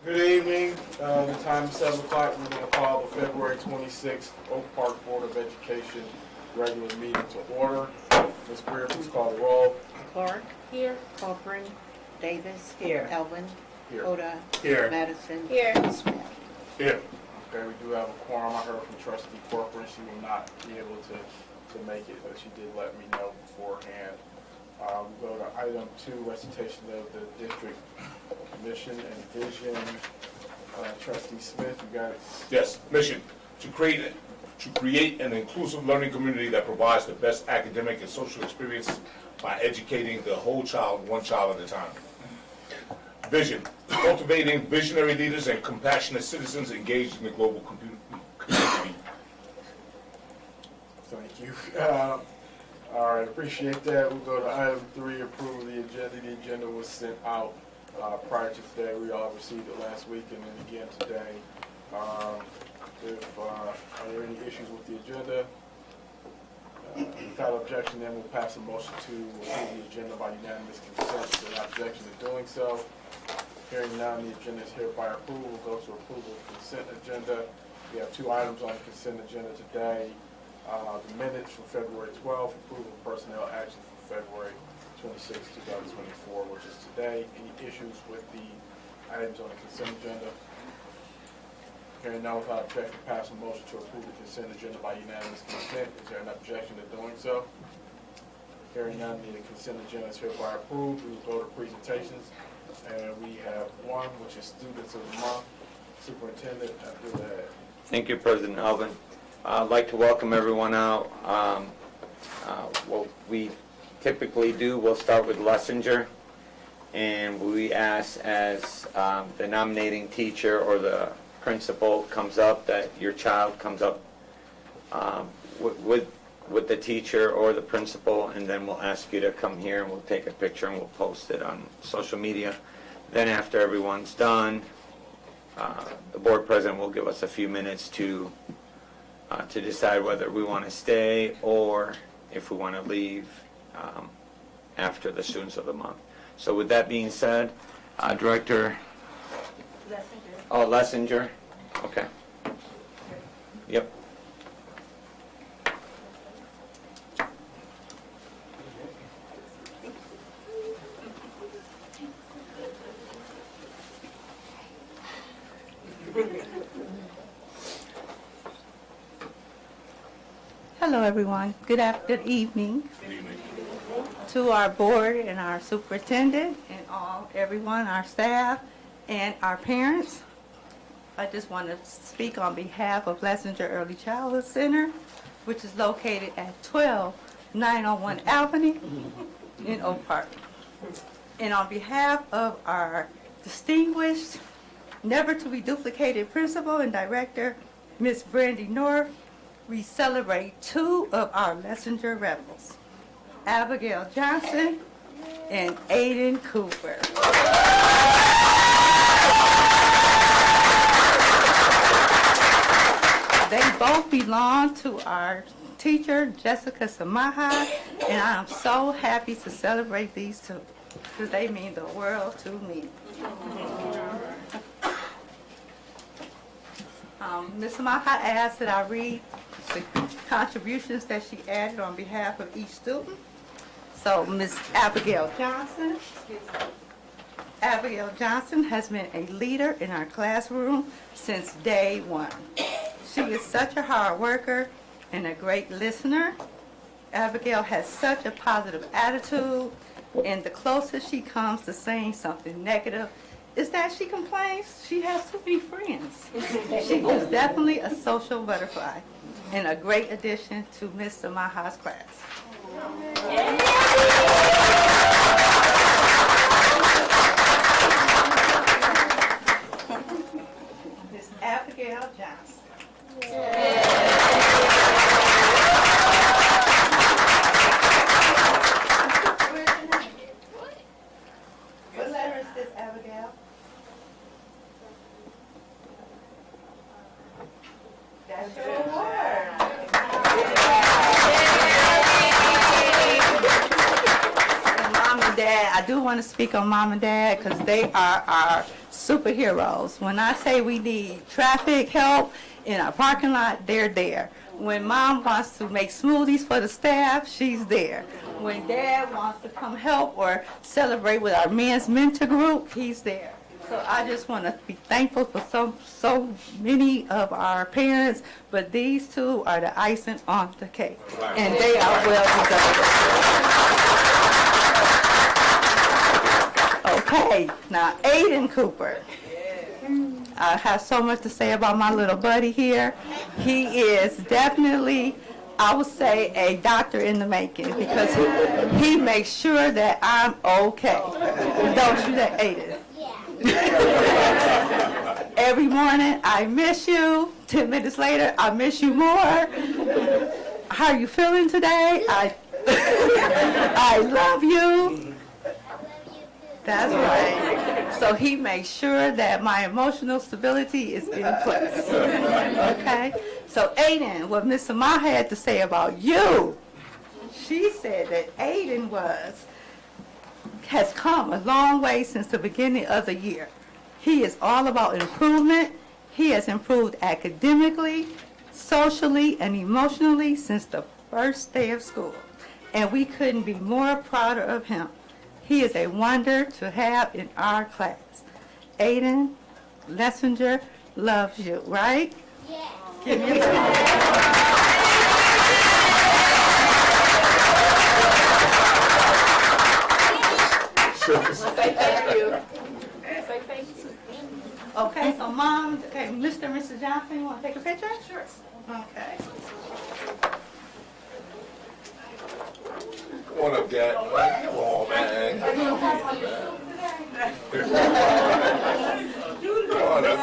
Good evening. The time is 7 o'clock. We're going to call the February 26th Oak Park Board of Education regular meeting to order. Ms. Greer, please call the roll. Clark. Here. Cochran. Davis. Here. Elvin. Here. Oda. Here. Madison. Here. Smith. Here. Okay, we do have a quorum. I heard from Trustee Corcoran. She will not be able to make it, but she did let me know beforehand. We go to item 2, recitation of the district mission and vision. Trustee Smith, you got it. Yes, mission to create an inclusive learning community that provides the best academic and social experience by educating the whole child, one child at a time. Vision, cultivating visionary leaders and compassionate citizens engaged in the global community. Thank you. All right, appreciate that. We'll go to item 3, approve the agenda. The agenda was sent out prior to today. We all received it last week and then again today. Are there any issues with the agenda? Without objection, then we'll pass a motion to approve the agenda by unanimous consent. Without objection to doing so. Hearing none, the agenda is hereby approved. We'll go to approval of the consent agenda. We have 2 items on the consent agenda today. The minutes from February 12th, approval of personnel action for February 26, 2024, which is today. Any issues with the items on the consent agenda? Hearing none, without objection, pass a motion to approve the consent agenda by unanimous consent. Is there an objection to doing so? Hearing none, the consent agenda is hereby approved. We will go to presentations, and we have one, which is Students of the Month. Superintendent, after that. Thank you, President Alvin. I'd like to welcome everyone out. What we typically do, we'll start with Lessinger, and we ask as the nominating teacher or the principal comes up that your child comes up with the teacher or the principal, and then we'll ask you to come here and we'll take a picture and we'll post it on social media. Then after everyone's done, the board president will give us a few minutes to decide whether we want to stay or if we want to leave after the Students of the Month. So with that being said, Director Lessinger. Oh, Lessinger. Okay. Yep. Hello, everyone. Good evening to our board and our superintendent and everyone, our staff and our parents. I just want to speak on behalf of Lessinger Early Childhood Center, which is located at 12901 Albany in Oak Park. And on behalf of our distinguished, never to be duplicated principal and director, Ms. Brandy North, we celebrate 2 of our Lessinger rebels, Abigail Johnson and Aiden Cooper. They both belong to our teacher, Jessica Samaha, and I am so happy to celebrate these 2 because they mean the world to me. Ms. Samaha asked that I read the contributions that she added on behalf of each student. So Ms. Abigail Johnson. Abigail Johnson has been a leader in our classroom since day 1. She is such a hard worker and a great listener. Abigail has such a positive attitude, and the closest she comes to saying something negative is that she complains she has too many friends. She is definitely a social butterfly and a great addition to Mr. Maha's class. Miss Abigail Johnson. What letter is this, Abigail? That's your award. And Mom and Dad And I do want to speak on mom and dad because they are our superheroes. When I say we need traffic help in our parking lot, they're there. When mom wants to make smoothies for the staff, she's there. When dad wants to come help or celebrate with our men's mentor group, he's there. So I just want to be thankful for so many of our parents, but these two are the icing on the cake, and they are well deserved. Okay, now Aiden Cooper. I have so much to say about my little buddy here. He is definitely, I would say, a doctor in the making because he makes sure that I'm okay. Don't you, that Aiden? Every morning, I miss you. 10 minutes later, I miss you more. How are you feeling today? I love you. That's right. So he makes sure that my emotional stability is in place. Okay? So Aiden, what Miss Samar had to say about you, she said that Aiden has come a long way since the beginning of the year. He is all about improvement. He has improved academically, socially, and emotionally since the first day of school. And we couldn't be more prouder of him. He is a wonder to have in our class. Aiden Lessinger loves you, right? Yeah. Give me a Say thank you. Say thank you. Okay, so Mom, okay, Mr. and Mrs. Johnson, you want to take a picture? Sure. Okay. Come on up, Dad. Come on, man. Come on up. Come on, man.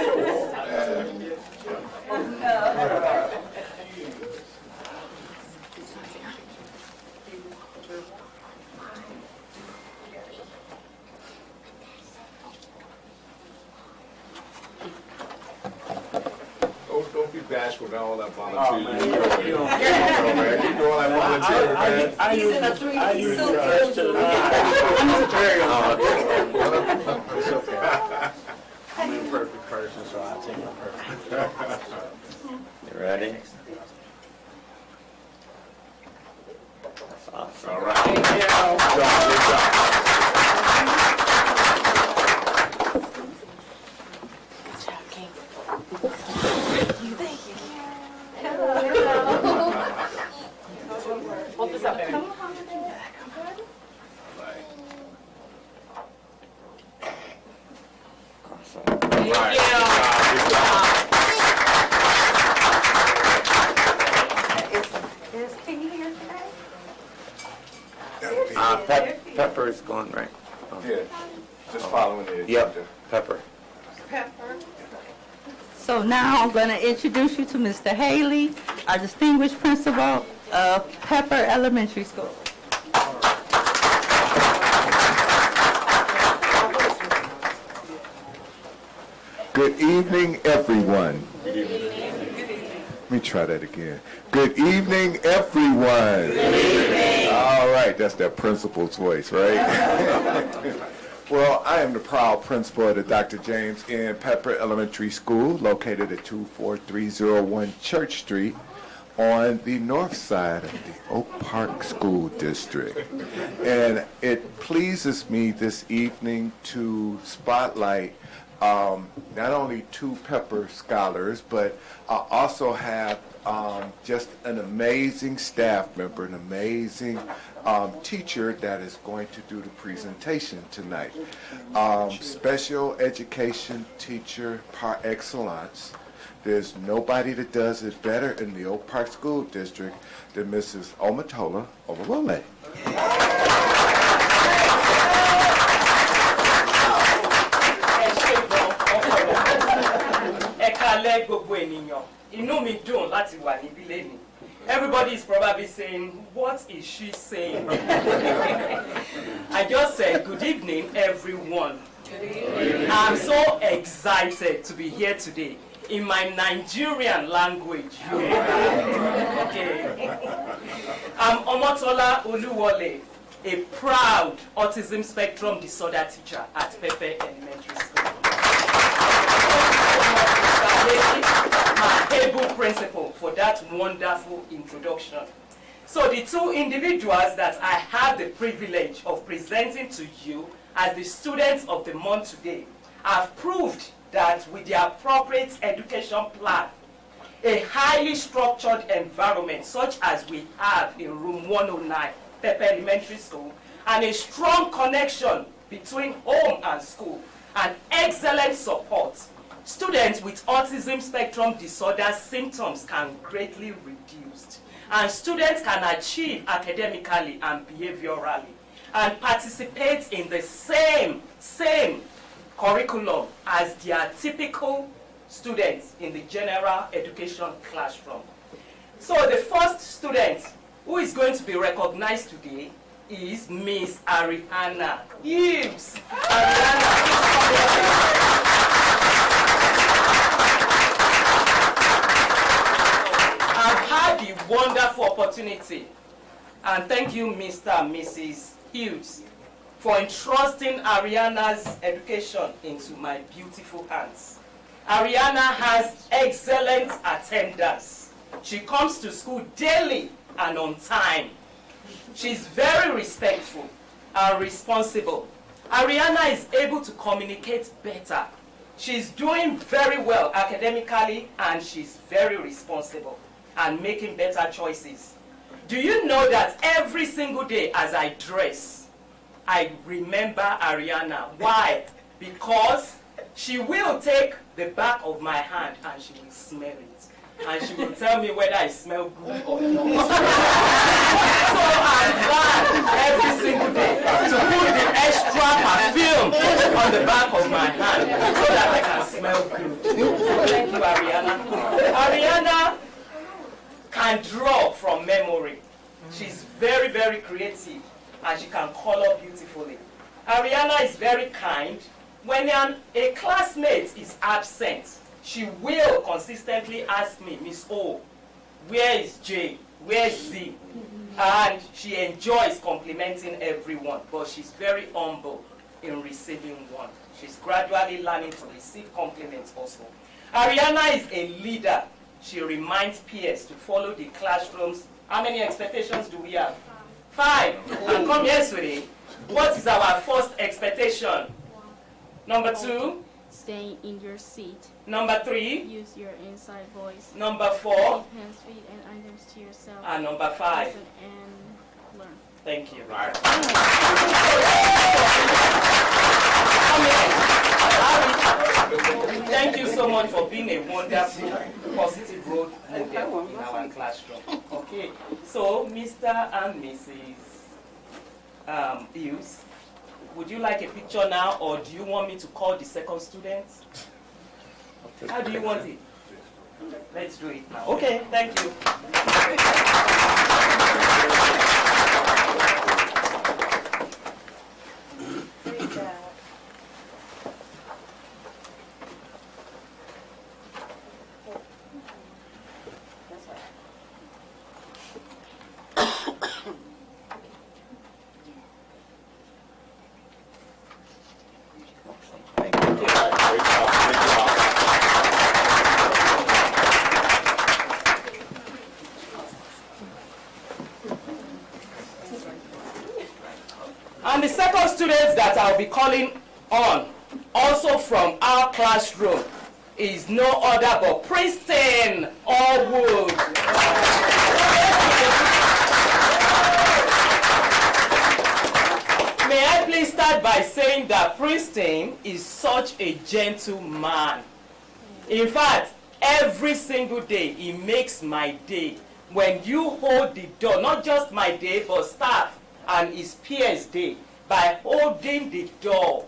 Don't be bashful now, all that volunteer. man. You doing all that volunteer, man. He's in a 3D suit. It's okay. I'm an imperfect person, so I'll take my perfect. You ready? That's awesome. All right. Good job. Hold this up, baby. Awesome. Good job. Is King here today? Pepper's going right. Yeah, just following the agenda. Yep, Pepper. Pepper. So now I'm going to introduce you to Mr. Haley, our distinguished principal of Pepper Elementary School. Good evening, everyone. Let me try that again. Good evening, everyone. Good evening. All right, that's that principal's voice, right? Well, I am the proud principal of the Dr. James N. Pepper Elementary School, located at 24301 Church Street on the north side of the Oak Park School District. And it pleases me this evening to spotlight not only two Pepper scholars, but I also have just an amazing staff member, an amazing teacher that is going to do the presentation tonight. Special education teacher par excellence. There's nobody that does it better in the Oak Park School District than Mrs. Omatola Olawole. Everybody is probably saying, what is she saying? I just said, good evening, everyone. Good evening. I'm so excited to be here today in my Nigerian language. Okay. I'm Omatola Oluwole, a proud autism spectrum disorder teacher at Pepe Elementary School. My able principal for that wonderful introduction. So the two individuals that I have the privilege of presenting to you as the students of the month today have proved that with the appropriate education plan, a highly structured environment such as we have in room 109, Pepe Elementary School, and a strong connection between home and school, and excellent support, students with autism spectrum disorder symptoms can greatly reduce, and students can achieve academically and behaviorally, and participate in the same curriculum as their typical students in the general education classroom. So the first student who is going to be recognized today is Miss Ariana Hughes. Ariana, I've had the wonderful opportunity, and thank you, Mr. and Mrs. Hughes, for entrusting Ariana's education into my beautiful hands. Ariana has excellent attendance. She comes to school daily and on time. She's very respectful and responsible. Ariana is able to communicate better. She's doing very well academically, and she's very responsible and making better choices. Do you know that every single day as I dress, I remember Ariana? Why? Because she will take the back of my hand and she will smell it. And she will tell me whether I smell good or not. So I'm glad every single day to put the extra perfume on the back of my hand so that I can smell good. Thank you, Ariana. Ariana can draw from memory. She's very, very creative, and she can color beautifully. Ariana is very kind. When a classmate is absent, she will consistently ask me, Miss O, where is J? Where is Z? And she enjoys complimenting everyone, but she's very humble in receiving one. She's gradually learning to receive compliments also. Ariana is a leader. She reminds peers to follow the classrooms. How many expectations do we have? 5. And come yesterday, what is our first expectation? Number 2. Stay in your seat. Number 3. Use your inside voice. Number 4. Keep hands, feet, and items to yourself. And number 5. Listen and learn. Thank you. Right. Thank you so much for being a wonderful, positive role model in our classroom. Okay, so Mr. and Mrs. Hughes, would you like a picture now, or do you want me to call the second student? How do you want it? Let's do it now. Okay, thank you. Great job. Great job. And the second student that I'll be calling on, also from our classroom, is no other but Princeton Allwood. May I please start by saying that Princeton is such a gentleman. In fact, every single day he makes my day. When you hold the door, not just my day, but staff and his peers' day, by holding the door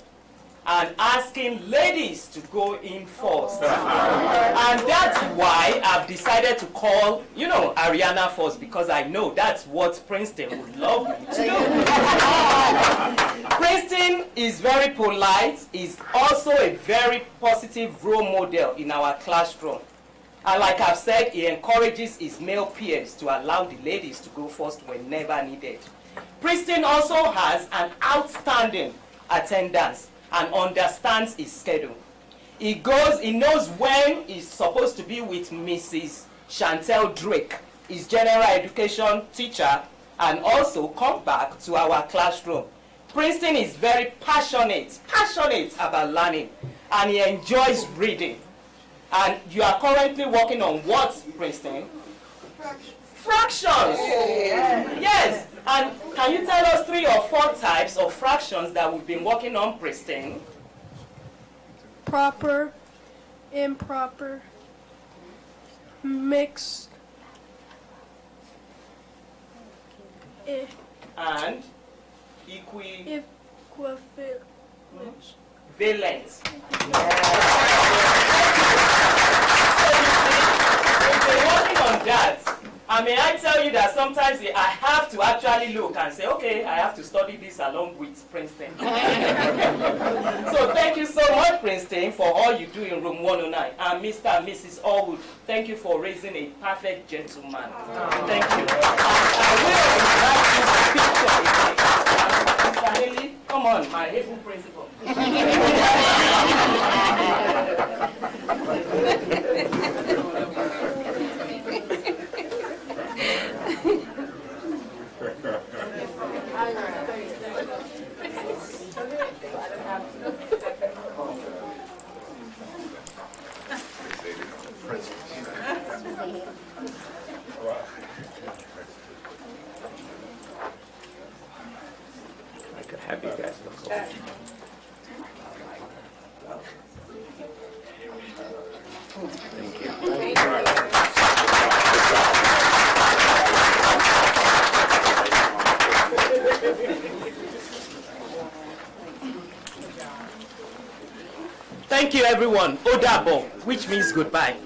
and asking ladies to go in first. And that's why I've decided to call, Ariana first, because I know that's what Princeton would love me to do. Princeton is very polite, is also a very positive role model in our classroom. And like I've said, he encourages his male peers to allow the ladies to go first whenever needed. Princeton also has an outstanding attendance and understands his schedule. He knows when he's supposed to be with Mrs. Chantel Drake, his general education teacher, and also come back to our classroom. Princeton is very passionate about learning, and he enjoys reading. And you are currently working on what, Princeton? Fractions. Yes. And can you tell us 3 or 4 types of fractions that we've been working on, Princeton? Proper, improper, mixed, And equivalent. valent. We've been working on that. And may I tell you that sometimes I have to actually look and say, okay, I have to study this along with Princeton. So thank you so much, Princeton, for all you do in room 109. And Mr. and Mrs. Allwood, thank you for raising a perfect gentleman. Thank you. And I will invite you to picture again. Mr. Haley, come on, my able principal. I could have you guys look over. Thank you. Thank you, everyone. Odabo, which means goodbye.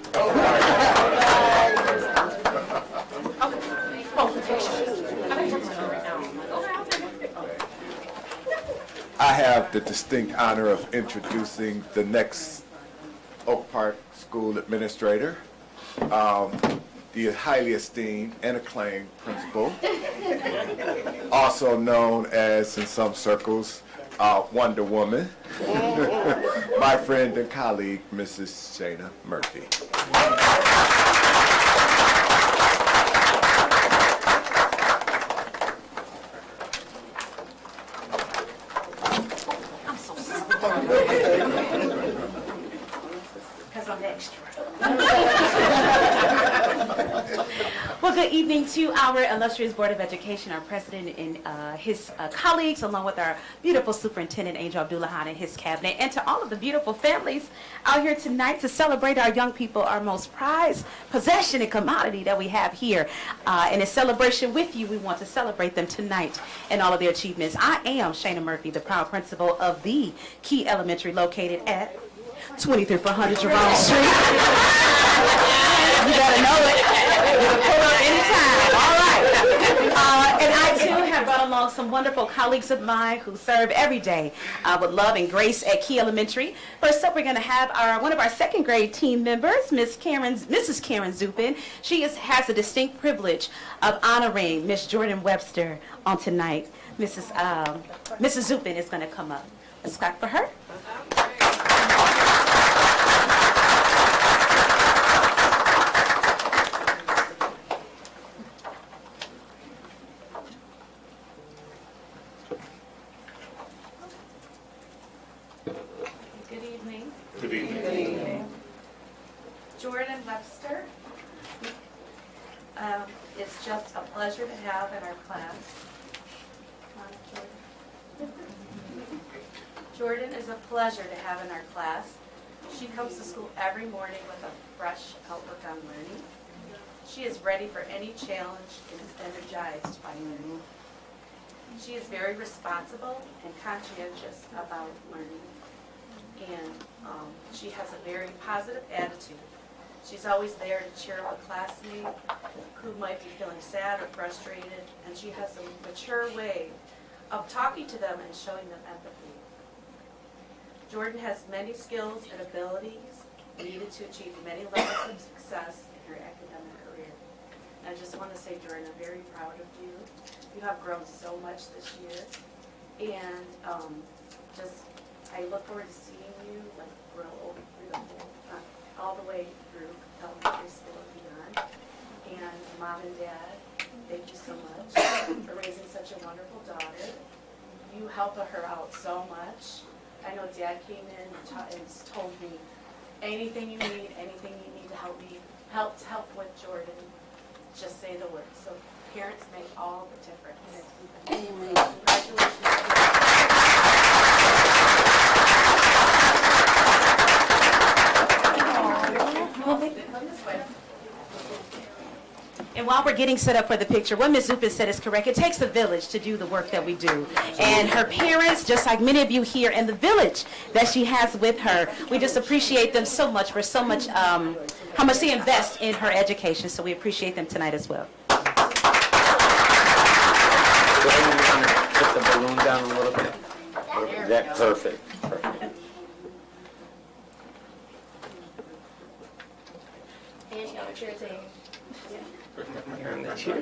I have the distinct honor of introducing the next Oak Park School Administrator, the highly esteemed and acclaimed principal, also known as, in some circles, Wonder Woman, my friend and colleague, Mrs. Shana Murphy. Because I'm extra. Well, good evening to our illustrious Board of Education, our president and his colleagues, along with our beautiful superintendent, Angel Abdullahan, and his cabinet, and to all of the beautiful families out here tonight to celebrate our young people, our most prized possession and commodity that we have here. In a celebration with you, we want to celebrate them tonight and all of their achievements. I am Shana Murphy, the proud principal of the Key Elementary, located at 2300 Jerome Street. You better know it. You can pull up anytime. All right. And I too have brought along some wonderful colleagues of mine who serve every day with love and grace at Key Elementary. First up, we're going to have one of our second grade team members, Mrs. Karen Zupin. She has the distinct privilege of honoring Miss Jordan Webster on tonight. Mrs. Zupin is going to come up. Let's clap for her. Good evening. Good evening. Jordan Webster. It's just a pleasure to have in our class. Jordan is a pleasure to have in our class. She comes to school every morning with a fresh outlook on learning. She is ready for any challenge and is energized by learning. She is very responsible and conscientious about learning. And she has a very positive attitude. She's always there to cheer up a classmate who might be feeling sad or frustrated, and she has a mature way of talking to them and showing them empathy. Jordan has many skills and abilities needed to achieve many levels of success in her academic career. I just want to say, Jordan, I'm very proud of you. You have grown so much this year. And I look forward to seeing you like grow through the whole, all the way through elementary school and beyond. And Mom and Dad, thank you so much for raising such a wonderful daughter. You help her out so much. I know Dad came in and told me, anything you need to help with Jordan, just say the word. So parents make all the difference. Congratulations. And while we're getting set up for the picture, what Ms. Zupan said is correct. It takes a village to do the work that we do. And her parents, just like many of you here, and the village that she has with her, we just appreciate them so much for so much, how much they invest in her education. So we appreciate them tonight as well. Put the balloon down a little bit. That's perfect. And you chair table. You're on the chair.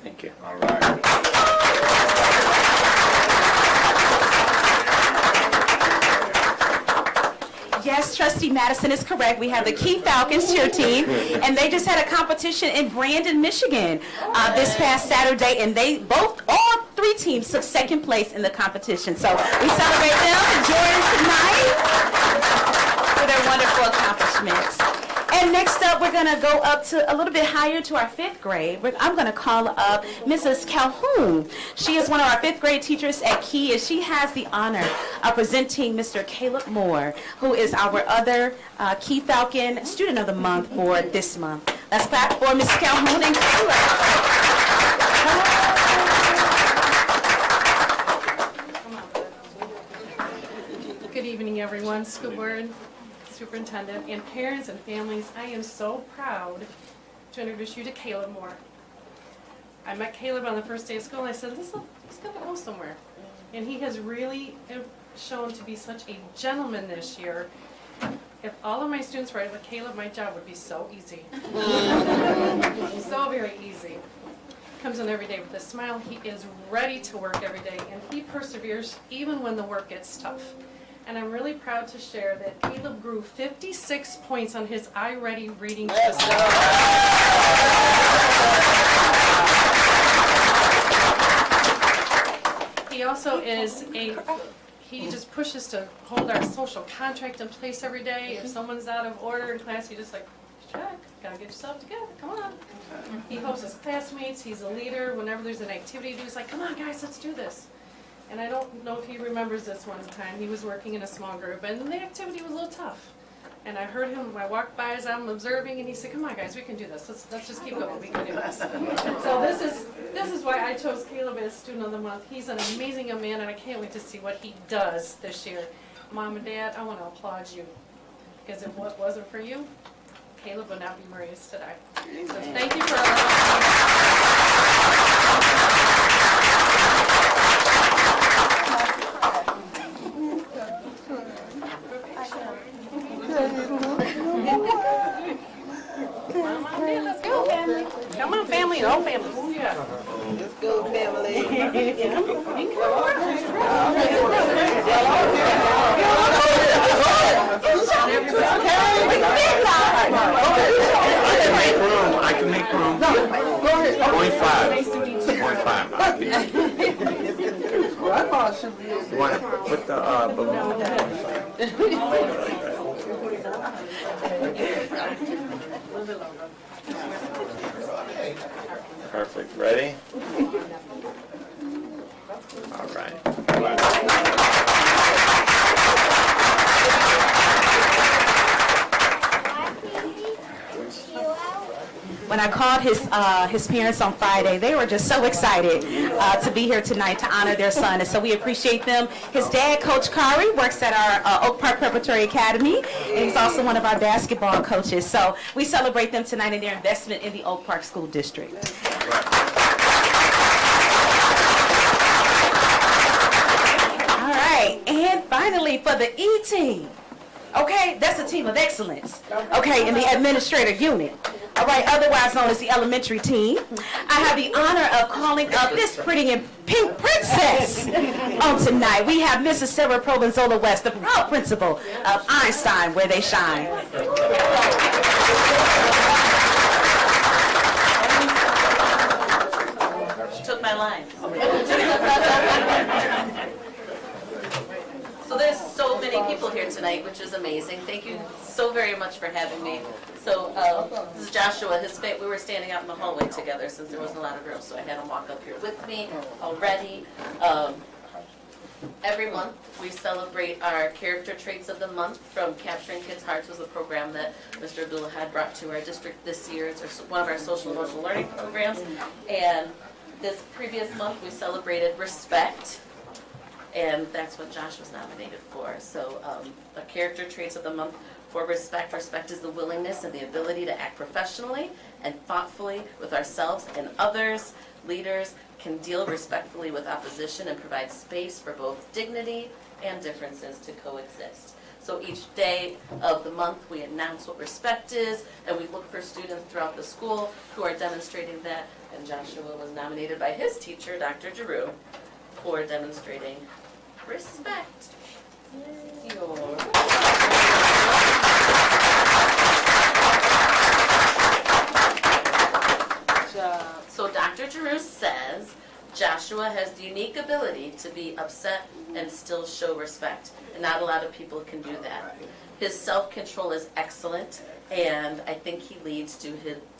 Thank you. All right. Yes, Trustee Madison is correct. We have the Key Falcons cheer team, and they just had a competition in Brandon, Michigan this past Saturday, and all three teams took second place in the competition. So we celebrate them and Jordan tonight for their wonderful accomplishments. And next up, we're going to go up to a little bit higher to our fifth grade. I'm going to call up Mrs. Calhoun. She is one of our fifth grade teachers at Key, and she has the honor of presenting Mr. Caleb Moore, who is our other Key Falcon Student of the Month for this month. Let's clap for Mrs. Calhoun and Caleb. Good evening, everyone, school board, superintendent, and parents and families. I am so proud to introduce you to Caleb Moore. I met Caleb on the first day of school, and I said, he's going to go somewhere. And he has really shown to be such a gentleman this year. If all of my students were with Caleb, my job would be so easy. So very easy. Comes in every day with a smile. He is ready to work every day, and he perseveres even when the work gets tough. And I'm really proud to share that Caleb grew 56 points on his iReady reading test. He also he just pushes to hold our social contract in place every day. If someone's out of order in class, he just like, check, gotta get yourself together, come on. He helps his classmates, he's a leader. Whenever there's an activity to do, he's like, come on guys, let's do this. And I don't know if he remembers this one time. He was working in a small group, and the activity was a little tough. And I heard him, I walked by as I'm observing, and he said, come on guys, we can do this. Let's just keep going, we can do this. So this is why I chose Caleb as Student of the Month. He's an amazing young man, and I can't wait to see what he does this year. Mom and Dad, I want to applaud you. Because if it wasn't for you, Caleb would not be where he is today. So thank you for allowing Let's go, family. Come on, family, the whole family. Yeah. Let's go, family. I can make room. Go ahead. 0.5. Grandma should be able to. You want to put the balloon down? Perfect. Ready? All right. When I called his parents on Friday, they were just so excited to be here tonight to honor their son, and so we appreciate them. His dad, Coach Kari, works at our Oak Park Preparatory Academy, and he's also one of our basketball coaches. So we celebrate them tonight and their investment in the Oak Park School District. All right, and finally for the E team. Okay, that's a team of excellence. Okay, in the administrator unit. All right, otherwise known as the elementary team. I have the honor of calling up this pretty and pink princess on tonight. We have Mrs. Sarah Provenzolo West, the proud principal of Einstein, where they shine. She took my line. So there's so many people here tonight, which is amazing. Thank you so very much for having me. So this is Joshua. We were standing out in the hallway together since there wasn't a lot of room, so I had him walk up here with me already. Every month we celebrate our character traits of the month. From Capturing Kids' Hearts was a program that Mr. Abdullah had brought to our district this year. It's one of our social emotional learning programs. And this previous month we celebrated respect. And that's what Josh was nominated for. So the character traits of the month for respect. Respect is the willingness and the ability to act professionally and thoughtfully with ourselves and others. Leaders can deal respectfully with opposition and provide space for both dignity and differences to coexist. So each day of the month we announce what respect is, and we look for students throughout the school who are demonstrating that. And Joshua was nominated by his teacher, Dr. Giroux, for demonstrating respect. So Dr. Giroux says Joshua has the unique ability to be upset and still show respect, and not a lot of people can do that. His self-control is excellent, and I think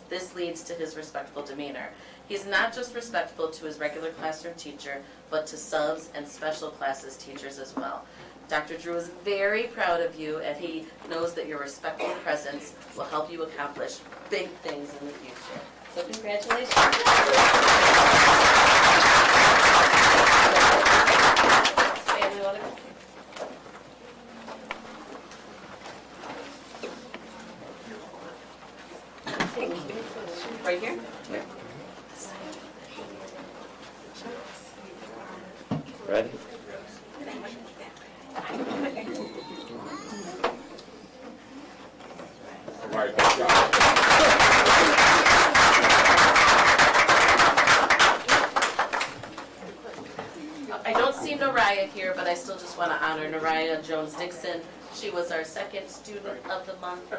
this leads to his respectful demeanor. He's not just respectful to his regular classroom teacher, but to subs and special classes teachers as well. Dr. Drew is very proud of you, and he knows that your respectful presence will help you accomplish big things in the future. So congratulations. Family, wanna go? Right here? Yeah. Ready? All right, good job. I don't see Naraya here, but I still just want to honor Naraya Jones-Dixon. She was our second student of the month.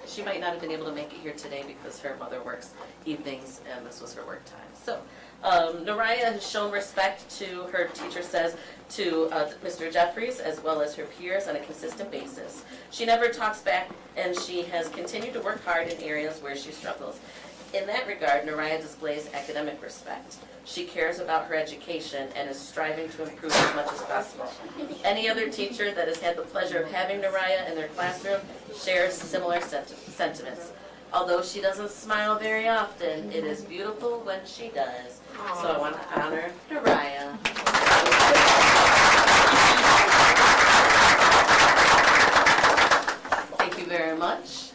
She might not have been able to make it here today because her mother works evenings and this was her work time. So Naraya has shown respect to, her teacher says, to Mr. Jeffries as well as her peers on a consistent basis. She never talks back, and she has continued to work hard in areas where she struggles. In that regard, Naraya displays academic respect. She cares about her education and is striving to improve as much as possible. Any other teacher that has had the pleasure of having Naraya in their classroom shares similar sentiments. Although she doesn't smile very often, it is beautiful when she does. So I want to honor Naraya. Thank you very much.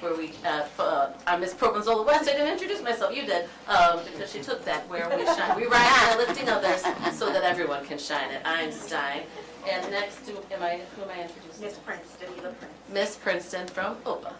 Where we I'm Miss Provenzolo West. I didn't introduce myself. You did, because she took that. Where we shine, we rise by lifting others, so that everyone can shine at Einstein. And next, who am I introducing? Miss Princeton, Miss Princeton from OPA.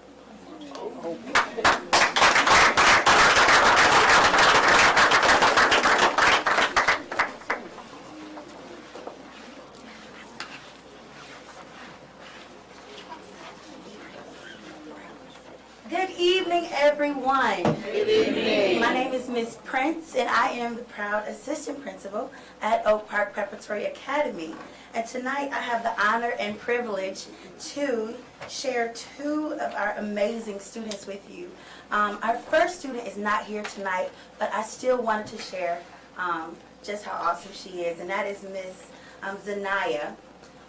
Good evening, everyone. Good evening. My name is Ms. Prince, and I am the proud assistant principal at Oak Park Preparatory Academy. And tonight I have the honor and privilege to share two of our amazing students with you. Our first student is not here tonight, but I still wanted to share just how awesome she is, and that is Ms. Zanaya.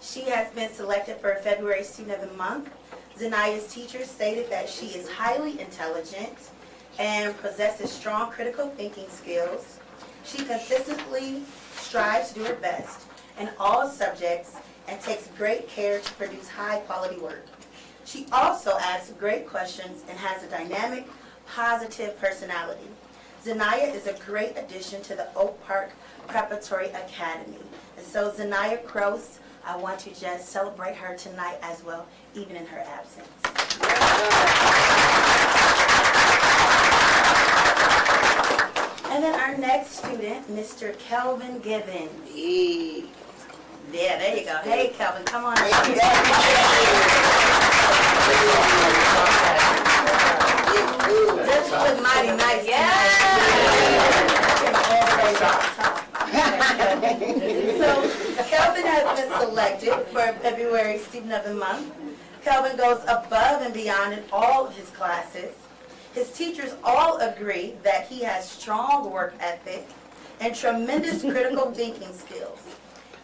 She has been selected for February Student of the Month. Zanaya's teacher stated that she is highly intelligent and possesses strong critical thinking skills. She consistently strives to do her best in all subjects and takes great care to produce high quality work. She also asks great questions and has a dynamic, positive personality. Zanaya is a great addition to the Oak Park Preparatory Academy. And so Zanaya Cross I want to just celebrate her tonight as well, even in her absence. And then our next student, Mr. Kelvin Givens. Yeah, there you go. Hey, Kelvin, come on. This was mighty nice So, Kelvin has been selected for February Student of the Month. Kelvin goes above and beyond in all of his classes. His teachers all agree that he has strong work ethic and tremendous critical thinking skills.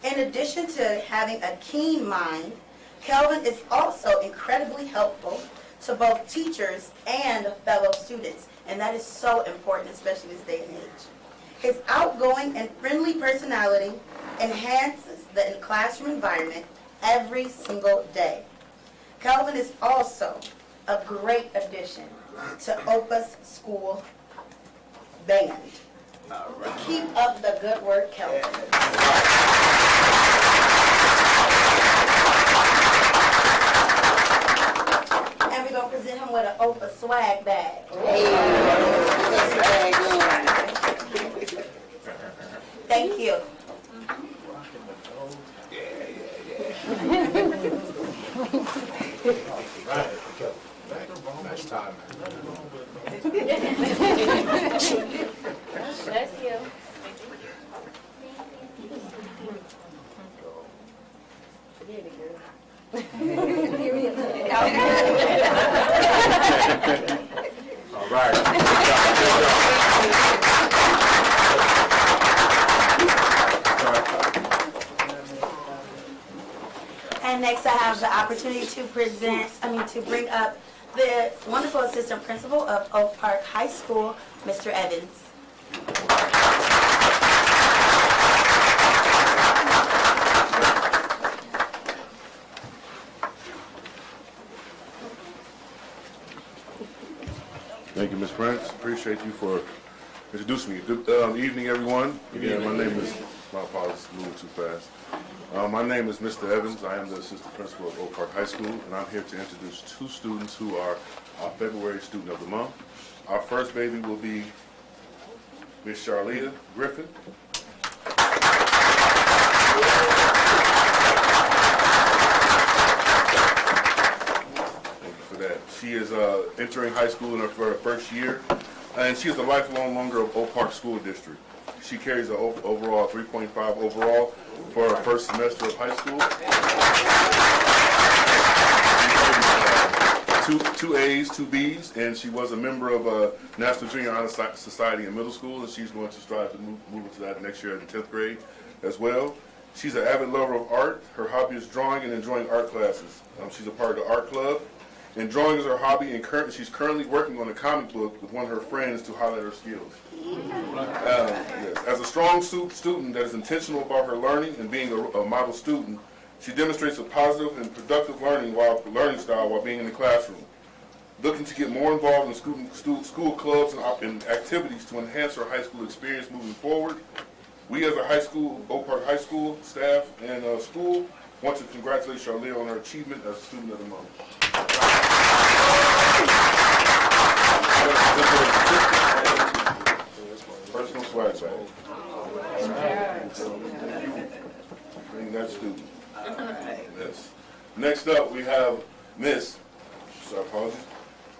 In addition to having a keen mind, Kelvin is also incredibly helpful to both teachers and fellow students, and that is so important, especially this day and age. His outgoing and friendly personality enhances the classroom environment every single day. Kelvin is also a great addition to Opus School Band. Keep up the good work, Kelvin. And we're going to present him with an Opus swag bag. Thank you. Nice time. Bless you. All right. And next I have the opportunity to to bring up the wonderful assistant principal of Oak Park High School, Mr. Evans. Thank you, Ms. Prince. Appreciate you for introducing me. Good evening, everyone. Again, my name is, my apologies, moving too fast. My name is Mr. Evans. I am the assistant principal of Oak Park High School, and I'm here to introduce two students who are our February Student of the Month. Our first baby will be Miss Charlita Griffin. Thank you for that. She is entering high school in her first year, and she is a lifelong learner of Oak Park School District. She carries an overall 3.5 overall for her first semester of high school. Two A's, 2 B's, and she was a member of National Junior Honor Society in middle school, and she's going to strive to move into that next year in 10th grade as well. She's an avid lover of art. Her hobby is drawing and enjoying art classes. She's a part of the art club, and drawing is her hobby, and she's currently working on a comic book with one of her friends to highlight her skills. Yes. As a strong student that is intentional about her learning and being a model student, she demonstrates a positive and productive learning style while being in the classroom. Looking to get more involved in school clubs and activities to enhance her high school experience moving forward, we as a high school, Oak Park High School staff and school, want to congratulate Charlene on her achievement as a Student of the Month. Personal swag bag. Bring that student. Yes. Next up, we have Miss,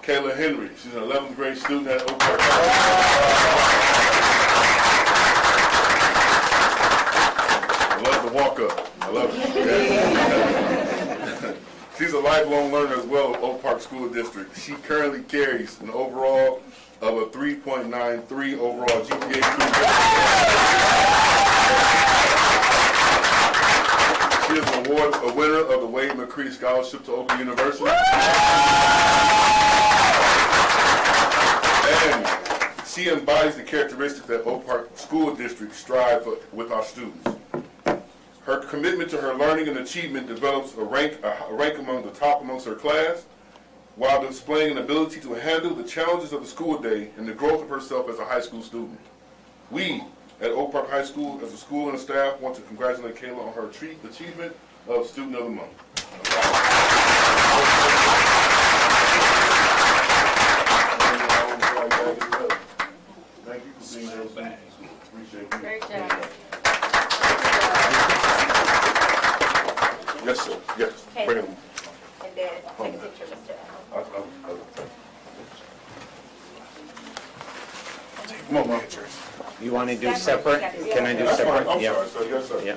Kayla Henry. She's an 11th grade student at Oak Park. I love the walk up. I love it. She's a lifelong learner as well at Oak Park School District. She currently carries an overall of a 3.93 overall GPA. She is a winner of the Wade McCree Scholarship to Oakland University. And she embodies the characteristics that Oak Park School District strive for with our students. Her commitment to her learning and achievement develops a rank among the top amongst her class, while displaying an ability to handle the challenges of the school day and the growth of herself as a high school student. We at Oak Park High School, as a school and a staff, want to congratulate Kayla on her achievement of Student of the Month. Thank you for being here. Appreciate you. Great job. Yes, sir. Yes. Okay. Bring him. And then take a picture, Mr. Come on, Mom. You want to do separate? Can I do That's fine. separate? I'm Yeah. sorry, sir. Yes, sir. Yeah.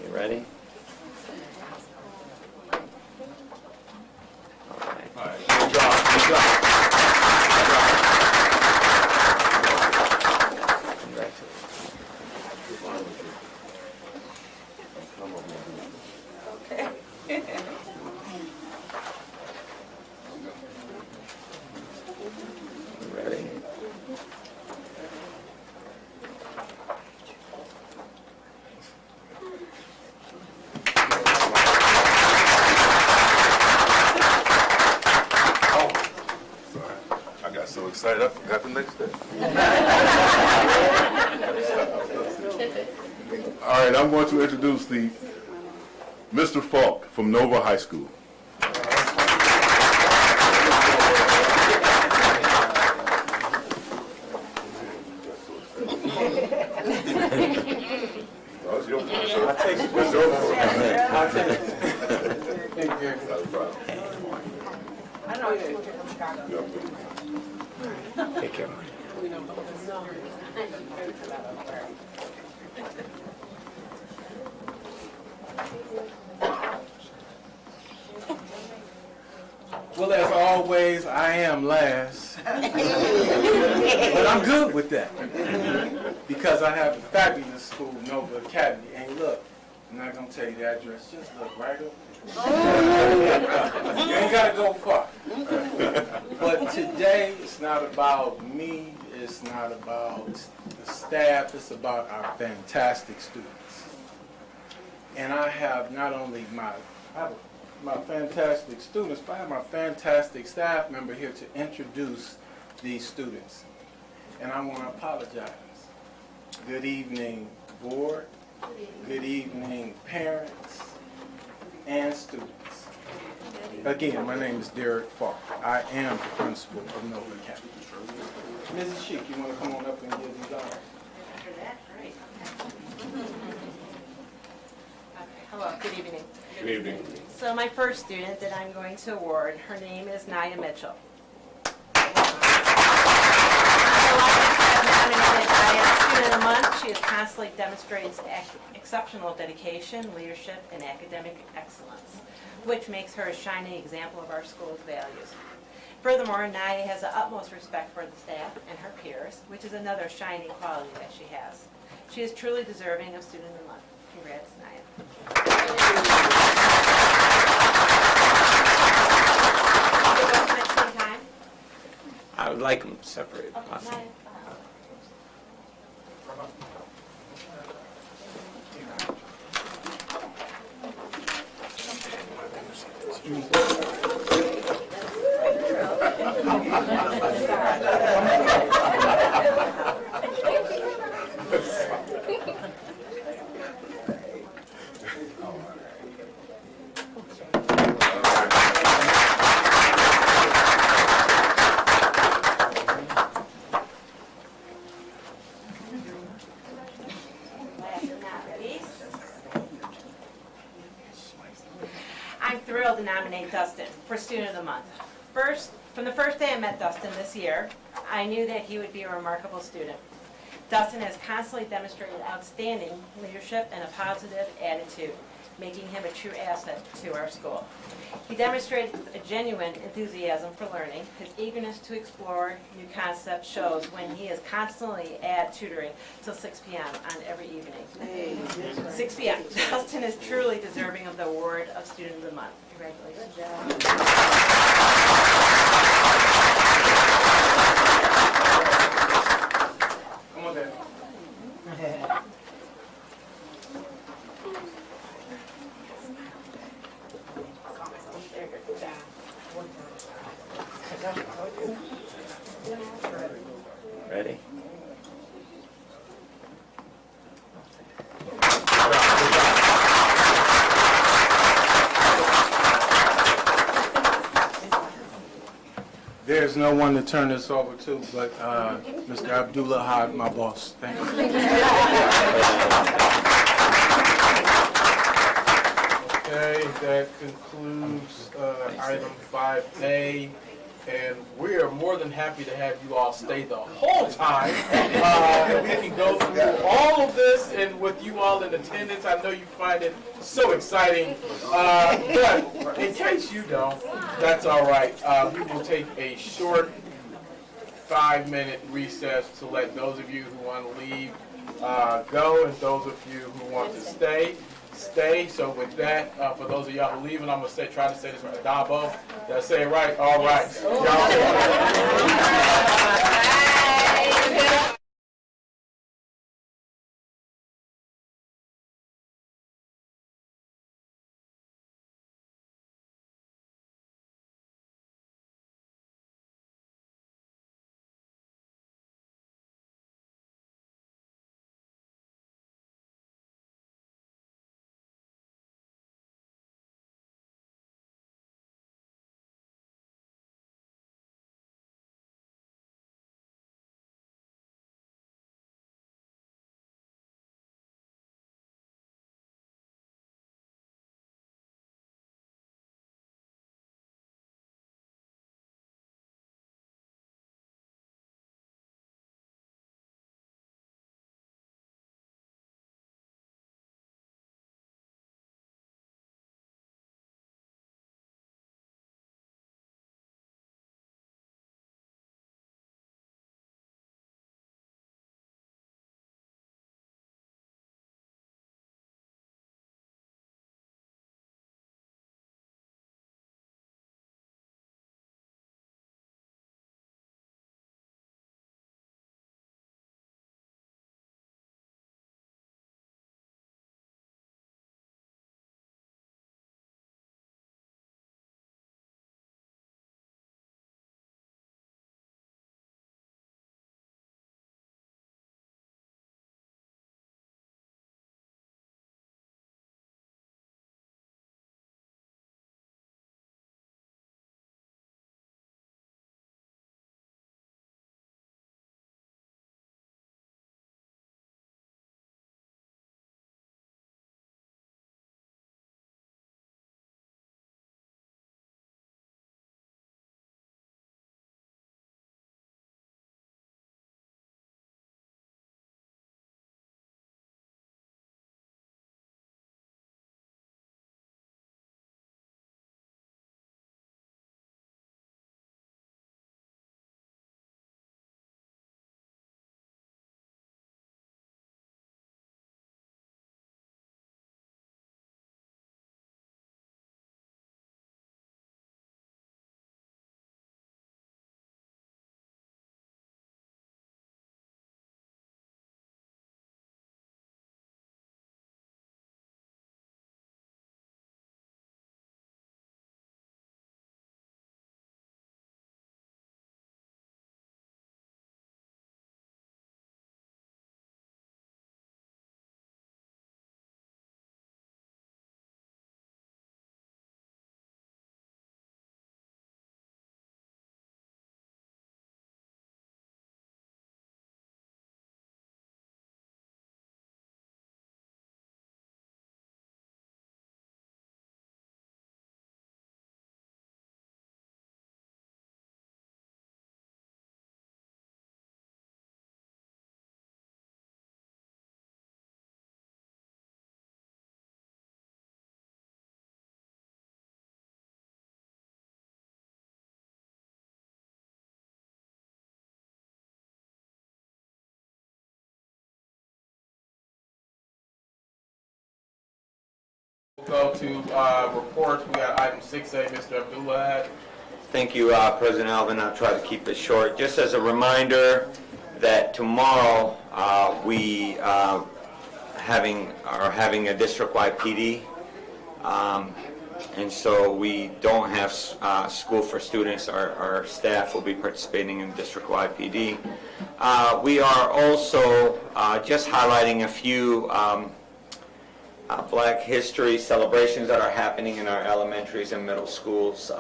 You ready? All right. Good job, good job. Congratulations. You ready? I got so excited, I forgot the next step. All right, I'm going to introduce the Mr. Falk from Nova High School. Oh, it's your fault, sir. It's your fault. Not a problem. Take care. Well, as always, I am last. But I'm good with that. Because I have a fabulous school, Nova Academy. And look, I'm not going to tell you the address. Just look right up there. You ain't got to go far. But today, it's not about me. It's not about the staff. It's about our fantastic students. And I have not only my fantastic students, but I have my fantastic staff member here to introduce these students. And I want to apologize. Good evening, board. Good evening, parents and students. Again, my name is Derek Falk. I am the principal of Nova Academy. Mrs. Sheik, you want to come on up and give these honors? Hello, good evening. Good evening. So my first student that I'm going to award, her name is Naya Mitchell. Student of the Month, she constantly demonstrates exceptional dedication, leadership, and academic excellence, which makes her a shining example of our school's values. Furthermore, Naya has the utmost respect for the staff and her peers, which is another shining quality that she has. She is truly deserving of Student of the Month. Congrats, Naya. I would like them separated, if possible. I'm thrilled to nominate Dustin for Student of the Month. From the first day I met Dustin this year, I knew that he would be a remarkable student. Dustin has constantly demonstrated outstanding leadership and a positive attitude, making him a true asset to our school. He demonstrated a genuine enthusiasm for learning. His eagerness to explore new concepts shows when he is constantly at tutoring till 6 p.m. on every evening. 6 p.m. Dustin is truly deserving of the award of Student of the Month. Congratulations. Come on, Dad. Ready? no one to turn this over to but Mr. Abdullah Had, my boss. Thank you. Okay, that concludes item 5A. And we are more than happy to have you all stay the whole time. And we can go through all of this, and with you all in attendance, I know you find it so exciting. But in case you don't, that's all right. We will take a short 5-minute recess to let those of you who want to leave go, and those of you who want to stay. So with that, for those of y'all who leave, and I'm going to try to say this right, Dabo, did I say it right? All right. Go to reports. We got item 6A, Mr. Abdullah. Thank you, President Alvin. I'll try to keep it short. Just as a reminder that tomorrow we are having a district-wide PD, and so we don't have school for students. Our staff will be participating in district-wide PD. We are also just highlighting a few Black History celebrations that are happening in our elementaries and middle schools.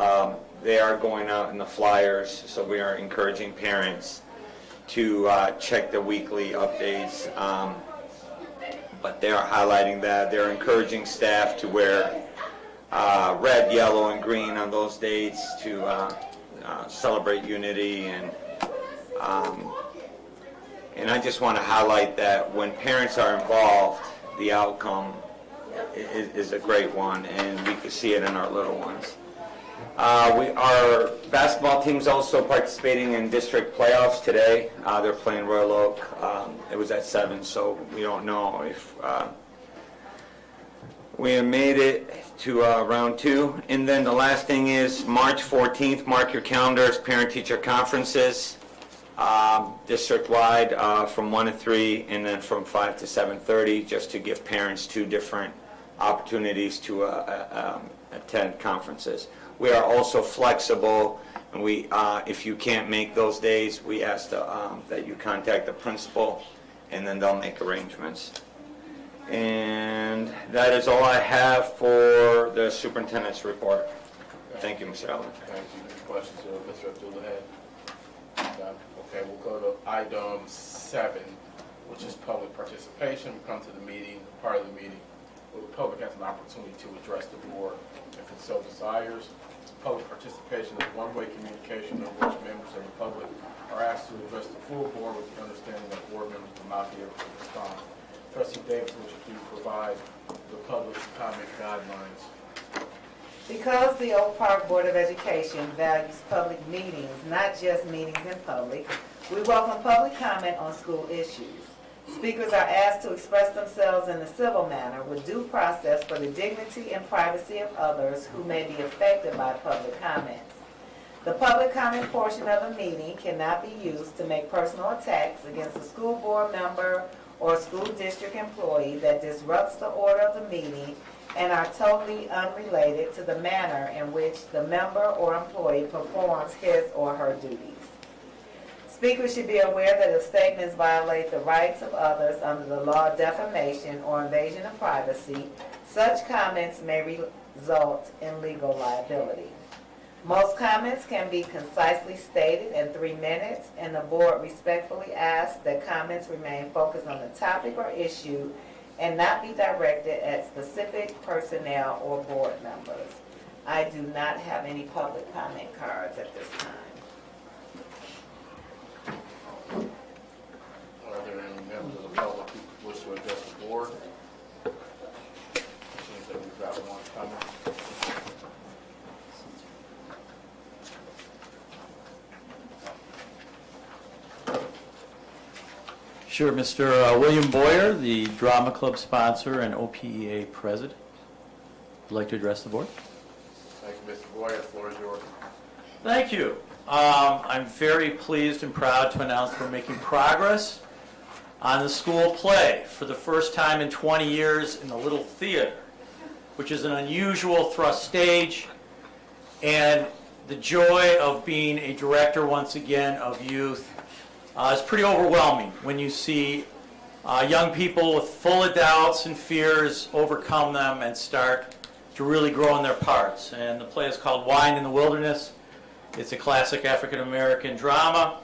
They are going out in the flyers, so we are encouraging parents to check the weekly updates. But they are highlighting that. They're encouraging staff to wear red, yellow, and green on those dates to celebrate unity. And I just want to highlight that when parents are involved, the outcome is a great one, and we can see it in our little ones. Our basketball team's also participating in district playoffs today. They're playing Royal Oak. It was at 7, so we don't know if we have made it to round 2. And then the last thing is March 14th, mark your calendars, parent-teacher conferences, district-wide from 1 to 3, and then from 5 to 7:30, just to give parents 2 different opportunities to attend conferences. We are also flexible, and if you can't make those days, we ask that you contact the principal, and then they'll make arrangements. And that is all I have for the superintendent's report. Thank you, Mr. Allen. Thank you. Any questions of Mr. Abdullah? Okay, we'll go to item 7, which is public participation. We come to the meeting, part of the meeting, where the public has an opportunity to address the board if it so desires. Public participation is one-way communication in which members of the public are asked to address the full board with the understanding that board members will not be able to respond. Trustee Davis, would you please provide the public's comment guidelines? Because the Oak Park Board of Education values public meetings, not just meetings in public, we welcome public comment on school issues. Speakers are asked to express themselves in a civil manner with due process for the dignity and privacy of others who may be affected by public comments. The public comment portion of a meeting cannot be used to make personal attacks against a school board member or school district employee that disrupts the order of the meeting and are totally unrelated to the manner in which the member or employee performs his or her duties. Speakers should be aware that if statements violate the rights of others under the law of defamation or invasion of privacy, such comments may result in legal liability. Most comments can be concisely stated in 3 minutes, and the board respectfully asks that comments remain focused on the topic or issue and not be directed at specific personnel or board members. I do not have any public comment cards at this time. Are there any members of the public who wish to address the board? Seems that we've got one comment. Sure, Mr. William Boyer, the Drama Club sponsor and OPEA president, would like to address the board. Thank you, Mr. Boyer. The floor is yours. Thank you. I'm very pleased and proud to announce we're making progress on the school play for the first time in 20 years in the Little Theater, which is an unusual thrust stage, and the joy of being a director once again of youth is pretty overwhelming when you see young people with full of doubts and fears overcome them and start to really grow in their parts. And the play is called Wine in the Wilderness. It's a classic African-American drama,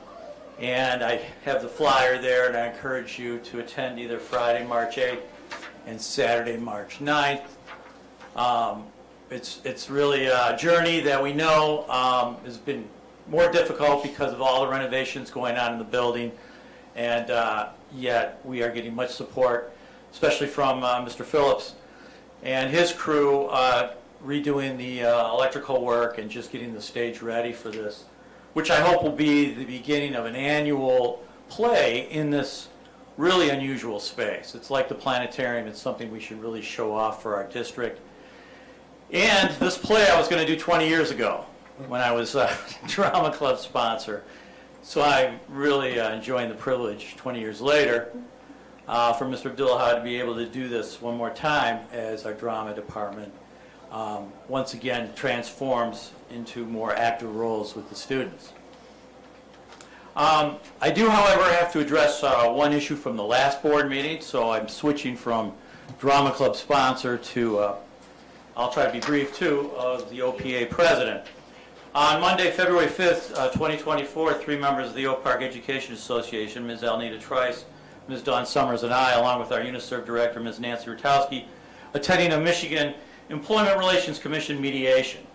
and I have the flyer there, and I encourage you to attend either Friday, March 8th and Saturday, March 9th. It's really a journey that we know has been more difficult because of all the renovations going on in the building, and yet we are getting much support, especially from Mr. Phillips and his crew, redoing the electrical work and just getting the stage ready for this, which I hope will be the beginning of an annual play in this really unusual space. It's like the planetarium. It's something we should really show off for our district. And this play I was going to do 20 years ago when I was a drama club sponsor. So I'm really enjoying the privilege 20 years later for Mr. Abdullah to be able to do this one more time as our drama department once again transforms into more active roles with the students. I do, however, have to address one issue from the last board meeting, so I'm switching from drama club sponsor to, I'll try to be brief too, the OPA president. On Monday, February 5th, 2024, 3 members of the Oak Park Education Association, Ms. Alnita Trice, Ms. Dawn Summers, and I, along with our UNISERV director, Ms. Nancy Rutowski, attending a Michigan Employment Relations Commission mediation.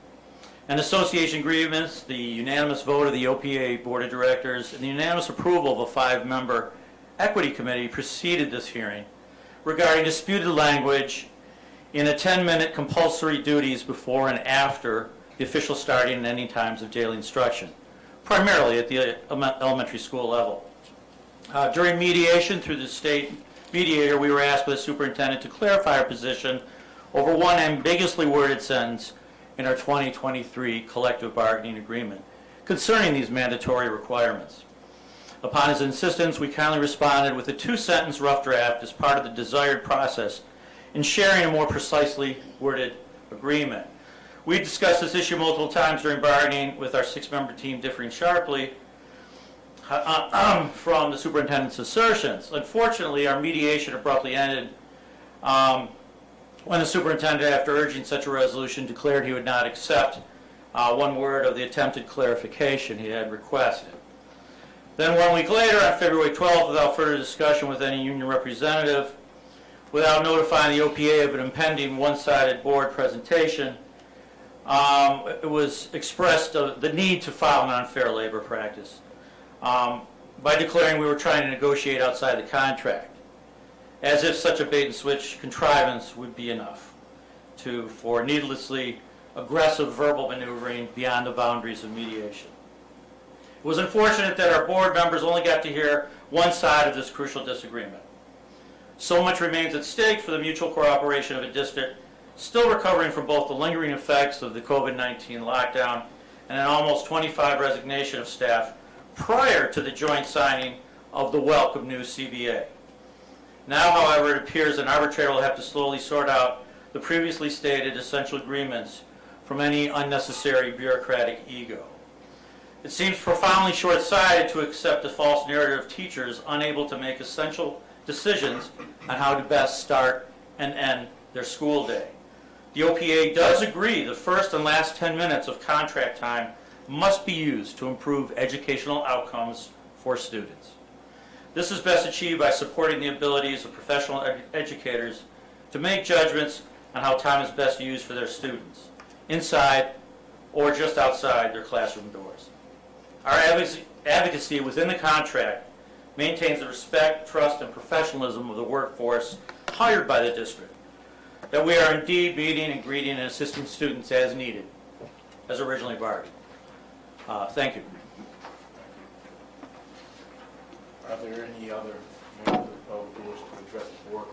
An association grievance, the unanimous vote of the OPA Board of Directors, and the unanimous approval of a 5-member equity committee preceded this hearing regarding disputed language in a 10-minute compulsory duties before and after the official starting and ending times of daily instruction, primarily at the elementary school level. During mediation through the state mediator, we were asked by the superintendent to clarify our position over one ambiguously worded sentence in our 2023 collective bargaining agreement concerning these mandatory requirements. Upon his insistence, we kindly responded with a 2-sentence rough draft as part of the desired process in sharing a more precisely worded agreement. We discussed this issue multiple times during bargaining with our 6-member team differing sharply from the superintendent's assertions. Unfortunately, our mediation abruptly ended when the superintendent, after urging such a resolution, declared he would not accept one word of the attempted clarification he had requested. Then 1 week later, on February 12th, without further discussion with any union representative, without notifying the OPA of an impending one-sided board presentation, it was expressed the need to file an unfair labor practice by declaring we were trying to negotiate outside the contract, as if such a bait-and-switch contrivance would be enough for needlessly aggressive verbal maneuvering beyond the boundaries of mediation. It was unfortunate that our board members only got to hear one side of this crucial disagreement. So much remains at stake for the mutual cooperation of a district still recovering from both the lingering effects of the COVID-19 lockdown and an almost 25 resignation of staff prior to the joint signing of the welcome new CBA. Now, however, it appears an arbitrator will have to slowly sort out the previously stated essential agreements from any unnecessary bureaucratic ego. It seems profoundly short-sighted to accept the false narrative of teachers unable to make essential decisions on how to best start and end their school day. The OPA does agree the first and last 10 minutes of contract time must be used to improve educational outcomes for students. This is best achieved by supporting the abilities of professional educators to make judgments on how time is best used for their students, inside or just outside their classroom doors. Our advocacy within the contract maintains the respect, trust, and professionalism of the workforce hired by the district, that we are indeed meeting and greeting and assisting students as needed, as originally bargained. Thank you. Are there any other members of the public who wish to address the board?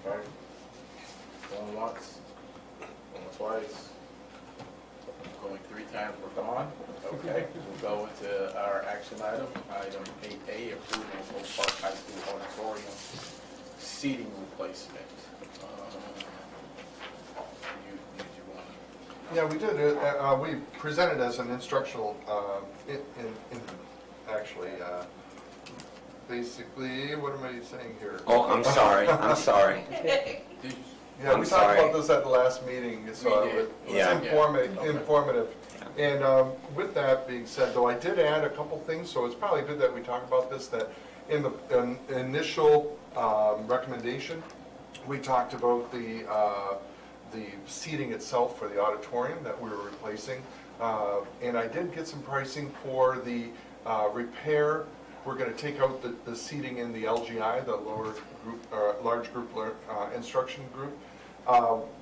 Right? Going once, going twice, going 3 times, we're gone. Okay, we'll go into our action item, item 8A, approval of Oak Park High School auditorium seating replacement. Yeah, we did. We presented as an instructional, basically, what am I saying here? Oh, I'm sorry, I'm sorry. Yeah, I'm we sorry. talked about this at the last meeting, so it was informative. And with that being said, though, I did add a couple things, so it's probably good that we talk about this, that in the initial recommendation, we talked about the seating itself for the auditorium that we were replacing. And I did get some pricing for the repair. We're going to take out the seating in the LGI, the lower group, large group instruction group.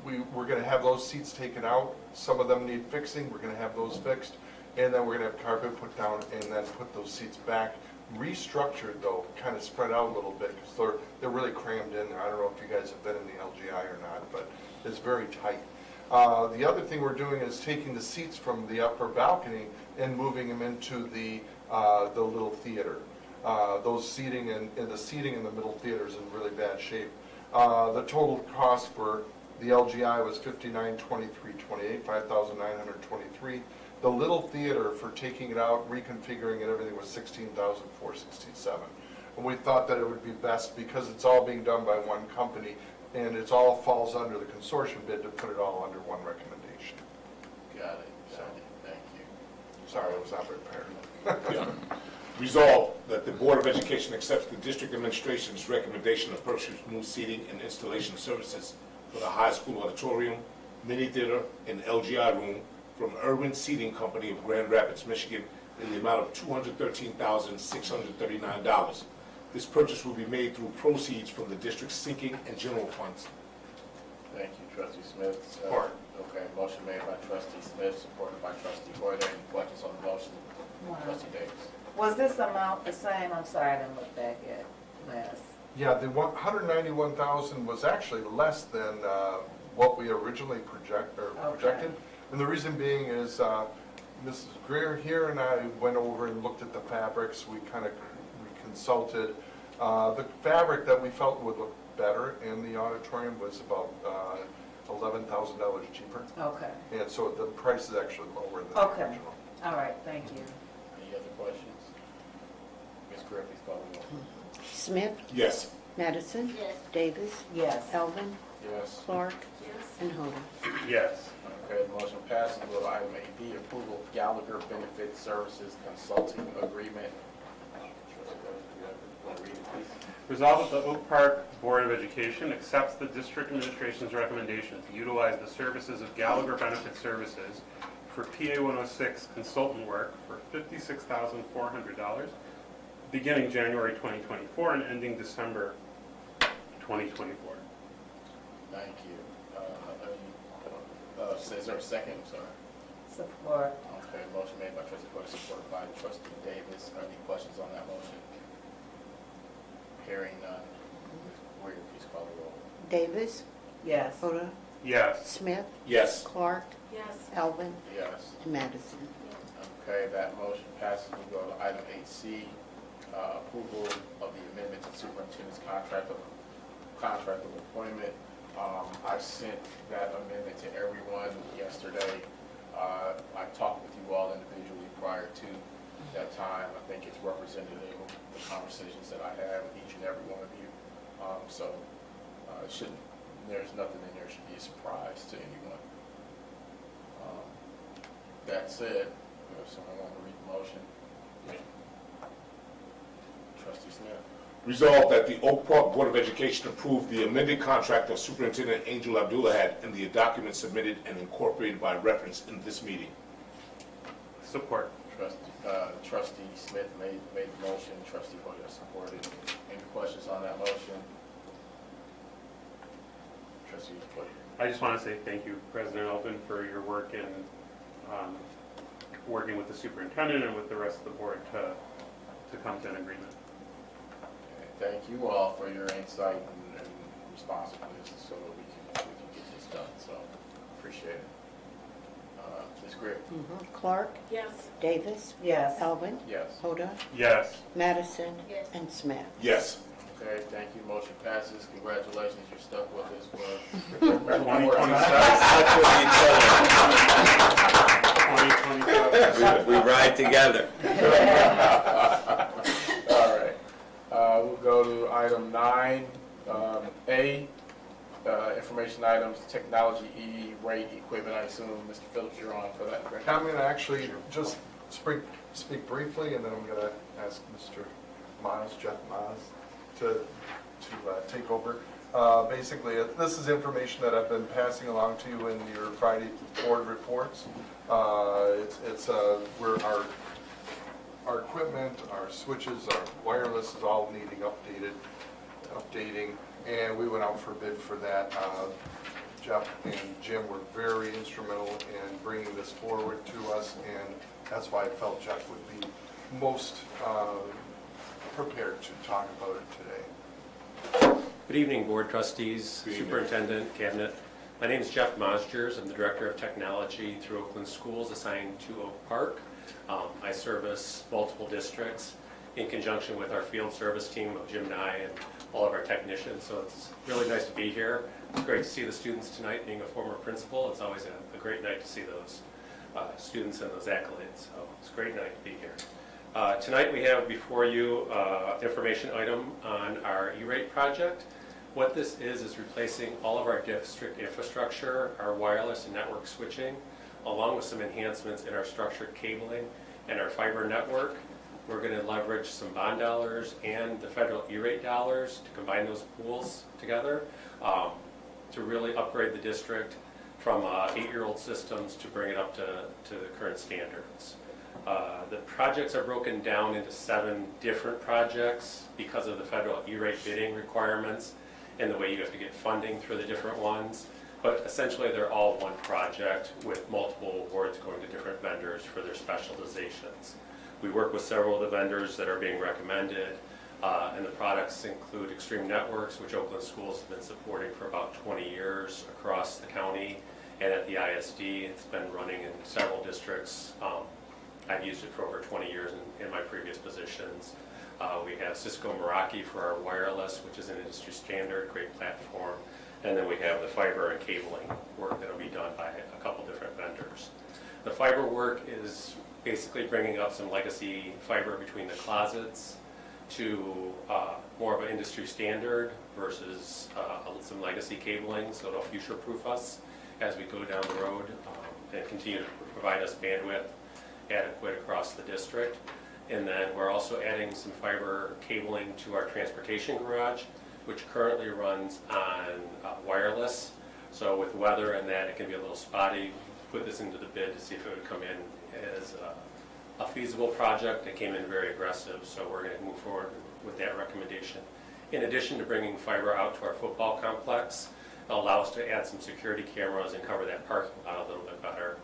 We're going to have those seats taken out. Some of them need fixing. We're going to have those fixed. And then we're going to have carpet put down and then put those seats back. Restructured, though, kind of spread out a little bit because they're really crammed in there. I don't know if you guys have been in the LGI or not, but it's very tight. The other thing we're doing is taking the seats from the upper balcony and moving them into the little theater. Those seating and the seating in the middle theater is in really bad shape. The total cost for the LGI was $59,2328, $5,923. The little theater for taking it out, reconfiguring it, everything was $16,467. And we thought that it would be best, because it's all being done by one company, and it all falls under the consortium bid, to put it all under one recommendation. Got it, thank you. Sorry, I was not prepared. Yeah. Resolved that the Board of Education accepts the district administration's recommendation to purchase new seating and installation services for the high school auditorium, mini theater, and LGI room from Urban Seating Company of Grand Rapids, Michigan, in the amount of $213,639. This purchase will be made through proceeds from the district's sinking and general funds. Thank you, trustee Smith. Support. Okay, motion made by trustee Smith, supported by trustee Hoyt. Any questions on the motion? Trustee Davis. Was this amount the same? I'm sorry, I didn't look back at last. Yeah, the 191,000 was actually less than what we originally projected. And the reason being is Mrs. Greer here and I went over and looked at the fabrics. We consulted. The fabric that we felt would look better in the auditorium was about $11,000 cheaper. Okay. And so the price is actually lower than the Okay. original. All right, thank you. Any other questions? Ms. Greer, please call the roll. Smith, Yes. Madison, Yes. Davis, Yes. Elvin, Yes. Clark, and Hoda. Yes. Okay, the motion passes. We'll go to item 8B, approval of Gallagher Benefit Services Consulting Agreement. Want to read it, please? Resolved that the Oak Park Board of Education accepts the district administration's recommendation to utilize the services of Gallagher Benefit Services for PA 106 consultant work for $56,400, beginning January 2024 and ending December 2024. Thank you. Is there a second? I'm sorry. Support. Okay, motion made by trustee Porter, supported by trustee Davis. Are any questions on that motion? Hearing none. Ms. Warrior, please call the roll. Davis, Yes. Hoda, Yes. Smith, Yes. Clark, Yes. Elvin, Yes. and Madison. Okay, that motion passes. We go to item 8C, approval of the amendment to superintendent's contract of employment. I sent that amendment to everyone yesterday. I talked with you all individually prior to that time. I think it's representative of the conversations that I have with each and every one of you. So it shouldn't, there's nothing in there should be a surprise to anyone. That said, if someone want to read the motion. Trustee Smith. Resolved that the Oak Park Board of Education approve the amended contract of Superintendent Angel Abdullahad and the documents submitted and incorporated by reference in this meeting. Support. Trustee Smith made the motion, trustee Hoyt supported. Any questions on that motion? Trustee Hoyt. I just want to say thank you, President Elvin, for your work in working with the superintendent and with the rest of the board to come to an agreement. Thank you all for your insight and responsiveness so that we can get this done, so appreciate it. Ms. Greer? Clark, Yes. Davis, Yes. Elvin, Yes. Hoda, Yes. Madison, Yes. and Smith. Yes. Okay, thank you, motion passes, congratulations, you're stuck with us for 2027. We ride together. All right, we'll go to item 9A, information items, technology, rate, equipment. I assume, Mr. Phillips, you're on for that, correct? I'm going to actually just speak briefly, and then I'm going to ask Mr. Miles, Jeff Miles, to take over. Basically, this is information that I've been passing along to you in your Friday board reports. Where our equipment, our switches, our wireless is all needing updating, and we went out for a bid for that. Jeff and Jim were very instrumental in bringing this forward to us, and that's why I felt Jeff would be most prepared to talk about it today. Good evening, Board Trustees, Good evening. Superintendent, Cabinet. My name is Jeff Mosgers. I'm the Director of Technology through Oakland Schools assigned to Oak Park. I service multiple districts in conjunction with our field service team of Jim Nye and all of our technicians, so it's really nice to be here. It's great to see the students tonight. Being a former principal, it's always a great night to see those students and those accolades, so it's a great night to be here. Tonight we have before you information item on our E-rate project. What this is replacing all of our district infrastructure, our wireless and network switching, along with some enhancements in our structured cabling and our fiber network. We're going to leverage some bond dollars and the federal E-rate dollars to combine those pools together to really upgrade the district from 8-year-old systems to bring it up to the current standards. The projects are broken down into 7 different projects because of the federal E-rate bidding requirements and the way you have to get funding for the different ones. But essentially, they're all one project with multiple awards going to different vendors for their specializations. We work with several of the vendors that are being recommended, and the products include Extreme Networks, which Oakland Schools have been supporting for about 20 years across the county, and at the ISD, it's been running in several districts. I've used it for over 20 years in my previous positions. We have Cisco Meraki for our wireless, which is an industry standard, great platform. And then we have the fiber and cabling work that will be done by a couple different vendors. The fiber work is basically bringing up some legacy fiber between the closets to more of an industry standard versus some legacy cabling, so it'll future-proof us as we go down the road and continue to provide us bandwidth adequate across the district. And then we're also adding some fiber cabling to our transportation garage, which currently runs on wireless. So with weather and that, it can be a little spotty. Put this into the bid to see if it would come in as a feasible project. It came in very aggressive, so we're going to move forward with that recommendation. In addition to bringing fiber out to our football complex, it'll allow us to add some security cameras and cover that parking lot a little bit better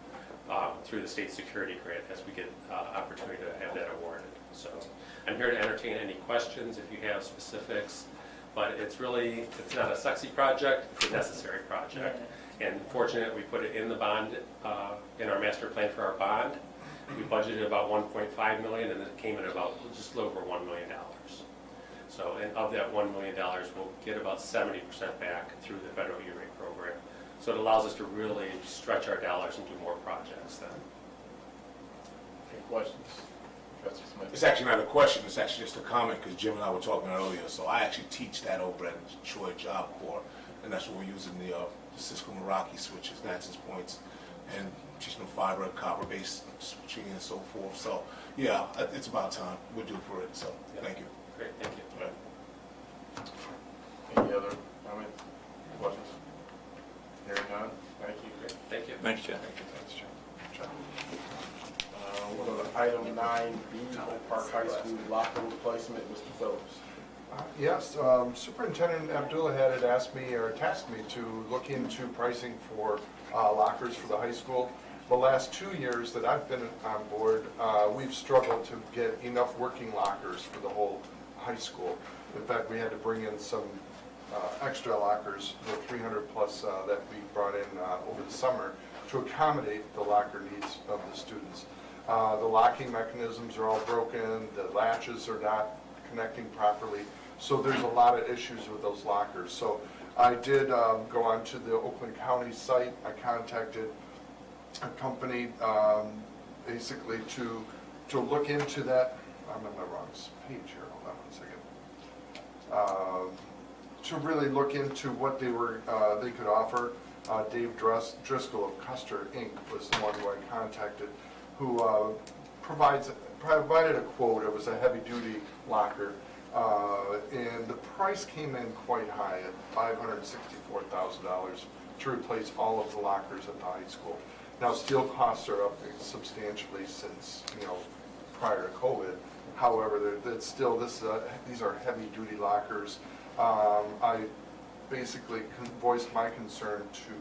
through the state security grant as we get opportunity to have that awarded. So I'm here to entertain any questions if you have specifics. But it's not a sexy project, it's a necessary project. And fortunately, we put it in the bond, in our master plan for our bond. We budgeted about $1.5 million, and it came in about just a little over $1 million. So, and of that $1 million, we'll get about 70% back through the federal E-rate program. So it allows us to really stretch our dollars and do more projects then. Any questions? Professor Smith? It's actually not a question, it's actually just a comment, because Jim and I were talking earlier. So I actually teach that over at Troy Job Corps, and that's what we're using the Cisco Meraki switches, access points, and teaching them fiber, copper-based switching and so forth. So yeah, it's about time. We're due for it, so thank you. Great, thank you. Any other comments, questions? Hearing none, thank you. Great, thank you. Thanks, Jeff. Thanks, John. We'll go to item 9B, Oak Park High School locker replacement, Mr. Phillips. Yes, Superintendent Abdullah had asked me or tasked me to look into pricing for lockers for the high school. The last 2 years that I've been on board, we've struggled to get enough working lockers for the whole high school. In fact, we had to bring in some extra lockers, the 300 plus that we brought in over the summer to accommodate the locker needs of the students. The locking mechanisms are all broken, the latches are not connecting properly, so there's a lot of issues with those lockers. So I did go onto the Oakland County site. I contacted a company basically to look into that. I'm on the wrong page here, hold on 1 second. To really look into what they could offer. Dave Driscoll of Custer Inc. was the one who I contacted, who provided a quote. It was a heavy-duty locker, and the price came in quite high at $564,000 to replace all of the lockers at the high school. Now, steel costs are up substantially since prior to COVID. However, these are heavy-duty lockers. I basically voiced my concern to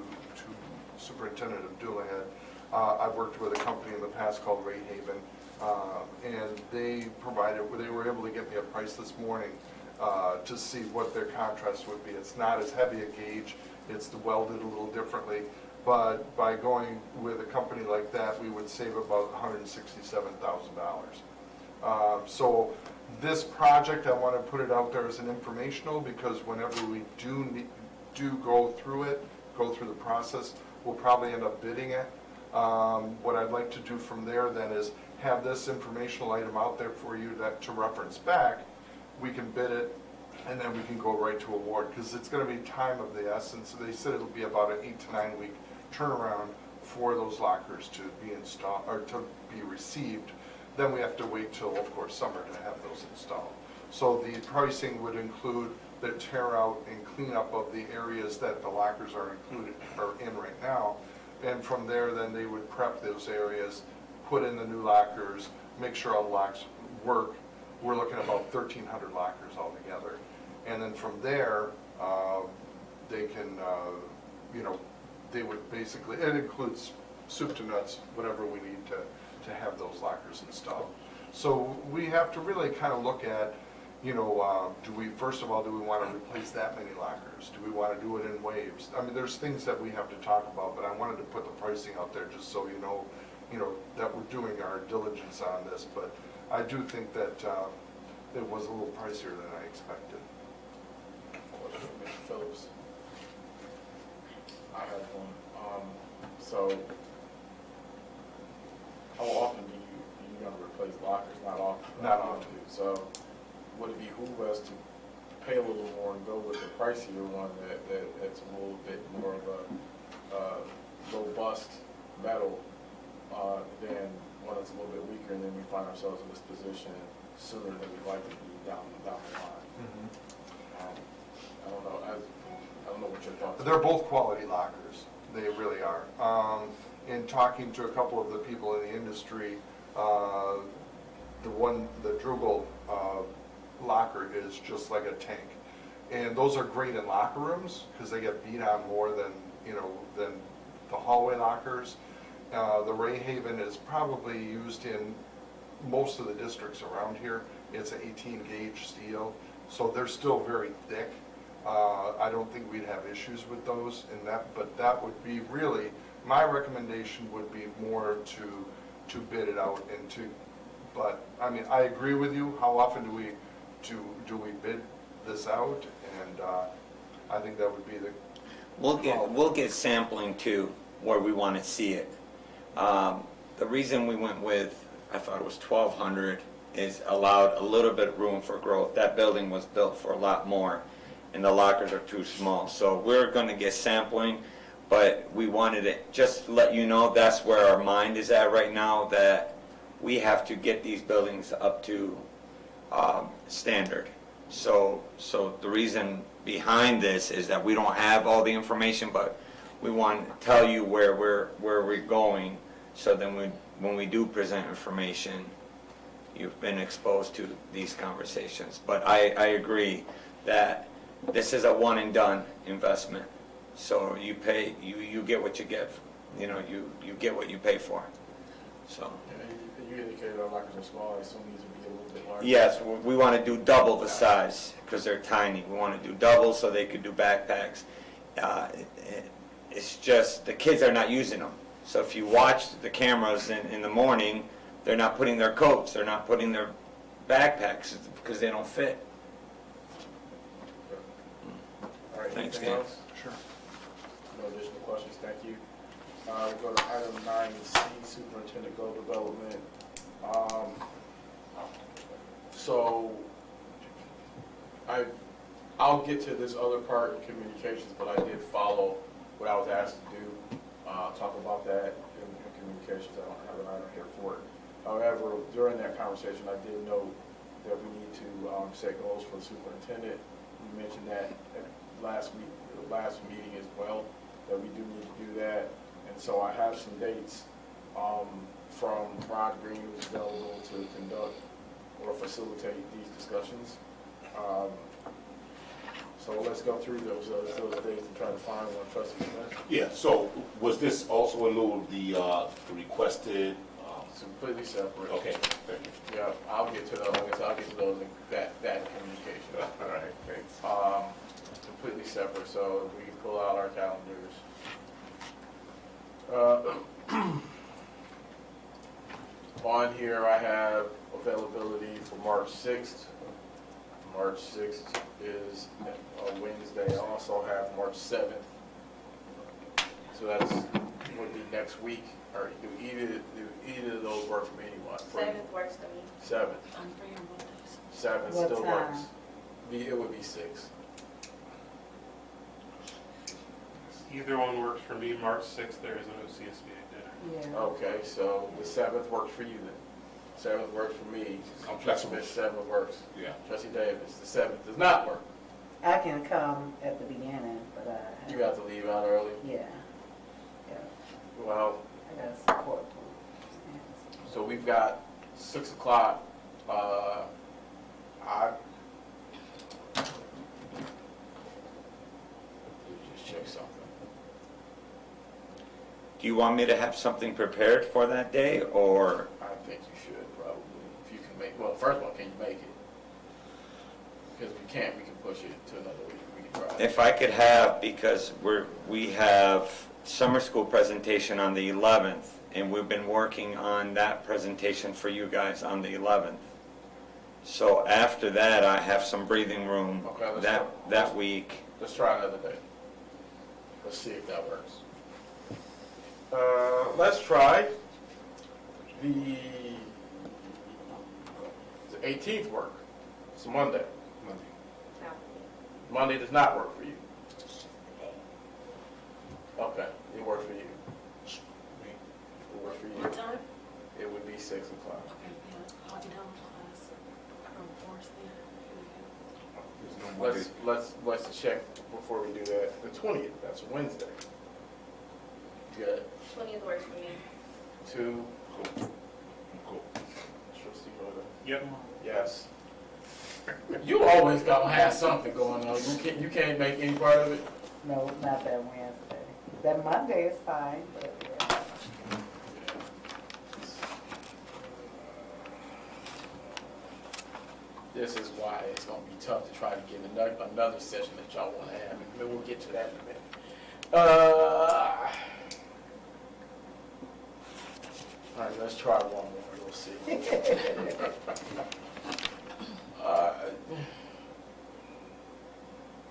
Superintendent Abdullah. I've worked with a company in the past called Ray Haven, and they were able to get me a price this morning to see what their contrast would be. It's not as heavy a gauge, it's welded a little differently, but by going with a company like that, we would save about $167,000. So this project, I want to put it out there as an informational, because whenever we do go through the process, we'll probably end up bidding it. What I'd like to do from there then is have this informational item out there for you to reference back, we can bid it, and then we can go right to award, because it's gonna be time of the essence. They said it'll be about an 8 to 9 week turnaround for those lockers to be installed, or to be received. Then we have to wait till, of course, summer to have those installed. So the pricing would include the tear out and cleanup of the areas that the lockers are in right now. And from there, then they would prep those areas, put in the new lockers, make sure all the locks work. We're looking at about 1,300 lockers altogether. And then from there, they can, they would basically, it includes soup to nuts, whatever we need to have those lockers installed. So we have to really kind of look at, first of all, do we want to replace that many lockers? Do we want to do it in waves? I mean, there's things that we have to talk about, but I wanted to put the pricing out there just so you know, that we're doing our diligence on this. But I do think that it was a little pricier than I expected. Mr. Phillips. I have one. So, how often do you gonna replace lockers? Not often. Not often. So, would it behoove us to pay a little more and go with the pricier one that's a little bit more of a robust metal than one that's a little bit weaker, and then we find ourselves in this position sooner than we'd like to be down the line? I don't know. I don't know what your thoughts are. They're both quality lockers. They really are. In talking to a couple of the people in the industry, the Drugel locker is just like a tank. And those are great in locker rooms because they get beat on more than the hallway lockers. The Ray Haven is probably used in most of the districts around here. It's an 18 gauge steel, so they're still very thick. I don't think we'd have issues with those in that, but that would be really, my recommendation would be more to bid it out but I mean, I agree with you. How often do we bid this out? And I think that would be the. We'll get sampling too, where we want to see it. The reason we went with, I thought it was 1,200, is allowed a little bit of room for growth. That building was built for a lot more, and the lockers are too small. So we're going to get sampling, but we wanted it, just to let you know, that's where our mind is at right now, that we have to get these buildings up to standard. So the reason behind this is that we don't have all the information, but we want to tell you where we're going, so then when we do present information, you've been exposed to these conversations. But I agree that this is a one and done investment. So you pay, you get what you get, you get what you pay for. So. You indicated our lockers are small. I assume these would be a little bit larger. Yes, we want to do double the size because they're tiny. We want to do double so they could do backpacks. It's just the kids are not using them. So if you watch the cameras in the morning, they're not putting their coats, they're not putting their backpacks because they don't fit. All right, Thanks, anything Dan. else? Sure. No additional questions, thank you. We'll go to item 9C, Superintendent Goal Development. So I'll get to this other part in communications, but I did follow what I was asked to do, talk about that in communications. I don't have an item here for it. However, during that conversation, I did note that we need to set goals for the superintendent. You mentioned that at last meeting as well, that we do need to do that. And so I have some dates from Rod Green, who's available to conduct or facilitate these discussions. So let's go through those dates and try to find one. Trustee Smith? Yeah, so was this also in lieu of the requested? It's completely separate. Okay, thank you. Yeah, I'll get to those. I'll get to those in that communication. All right, thanks. Completely separate, so if we can pull out our calendars. On here, I have availability for March 6th. March 6th is a Wednesday. I also have March 7th. So that's would be next week, or do either of those work for anyone? For you? 7th works for me. 7th. I'm free on Mondays. 7th What still time? works. It would be 6. Either one works for me. March 6th, there is an OCSBA dinner. Yeah. Okay, so the 7th works for you then. 7th works for me. I'm flexible. Miss 7th works. Yeah. Trustee Davis, the 7th does not work. I can come at the beginning, but I. You have to leave out early. Yeah. Yeah. Well, I got a support group. so we've got 6 o'clock. Just check something. Do you want me to have something prepared for that day, or? I think you should probably, if you can make, well, first of all, can you make it? Because if you can't, we can push it to another week, we can try. If I could have, because we have summer school presentation on the 11th, and we've been working on that presentation for you guys on the 11th. So after that, I have some breathing room Okay, let's that week. Let's try another day. Let's see if that works. Let's try the 18th work. It's a Monday. Monday does not work for you. Okay, it works for you. It works for you. What time? It would be 6 o'clock. Okay, yeah, I'll be done with class from 4 Let's check before we do that. The 20th, that's Wednesday. Good. 20th works for me. 2. Cool. Trustee Rhoda. Yep. Yes. You always gonna have something going on. You can't make any part of it. No, not that Wednesday. That Monday is fine, but yeah. This is why it's gonna be tough to try to get another session that y'all wanna have, and we'll get to that in a minute. All right, let's try one more. We'll see.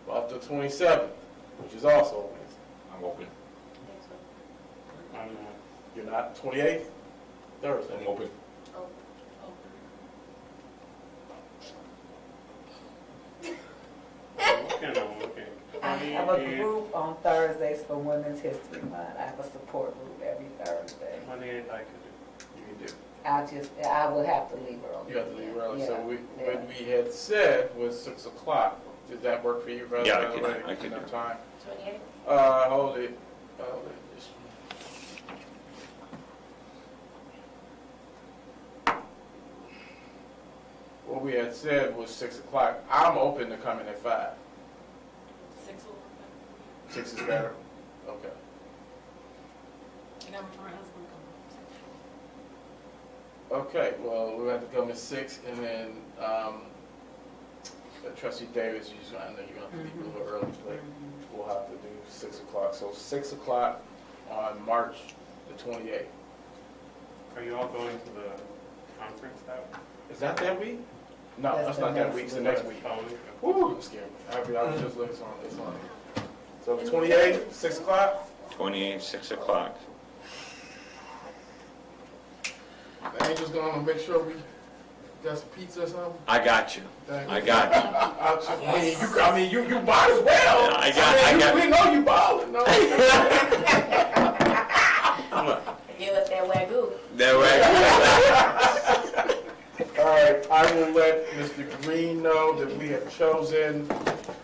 About the 27th, which is also Wednesday. I'm open. You're not 28th? Thursday. I'm open. I'm looking. I have a group on Thursdays for Women's History Month. I have a support group every Thursday. 28th I could do. You can do. I will have to leave early. You have to leave early, so Yeah. what we had said was 6 o'clock. Did that work for you, brother? Yeah, By I the can way, do enough time? 28th? Hold it. Just- What we had said was 6 o'clock. I'm open to coming at 5. 6 will work. 6 is better? Okay. I got my husband Okay, well, we'll have to come at 6, and then, Trustee Davis, I know you're gonna have to leave a little early, but we'll have to do 6 o'clock. So 6 o'clock on March the 28th. Are you all going to the conference that week? Is that that week? No, That's that's the not that next week, it's the week. next week. Oh, okay. Woo, I'm scared. I was just looking, it's on. So the 28th, 6 o'clock? 28th, 6 o'clock. The Angel's gonna make sure we got some pizza or something? I got you. Thank I you. got you. I mean, you bought as well. I got- We know you ballin', no? Give us that Wagyu. That way. All right, I will let Mr. Green know that we have chosen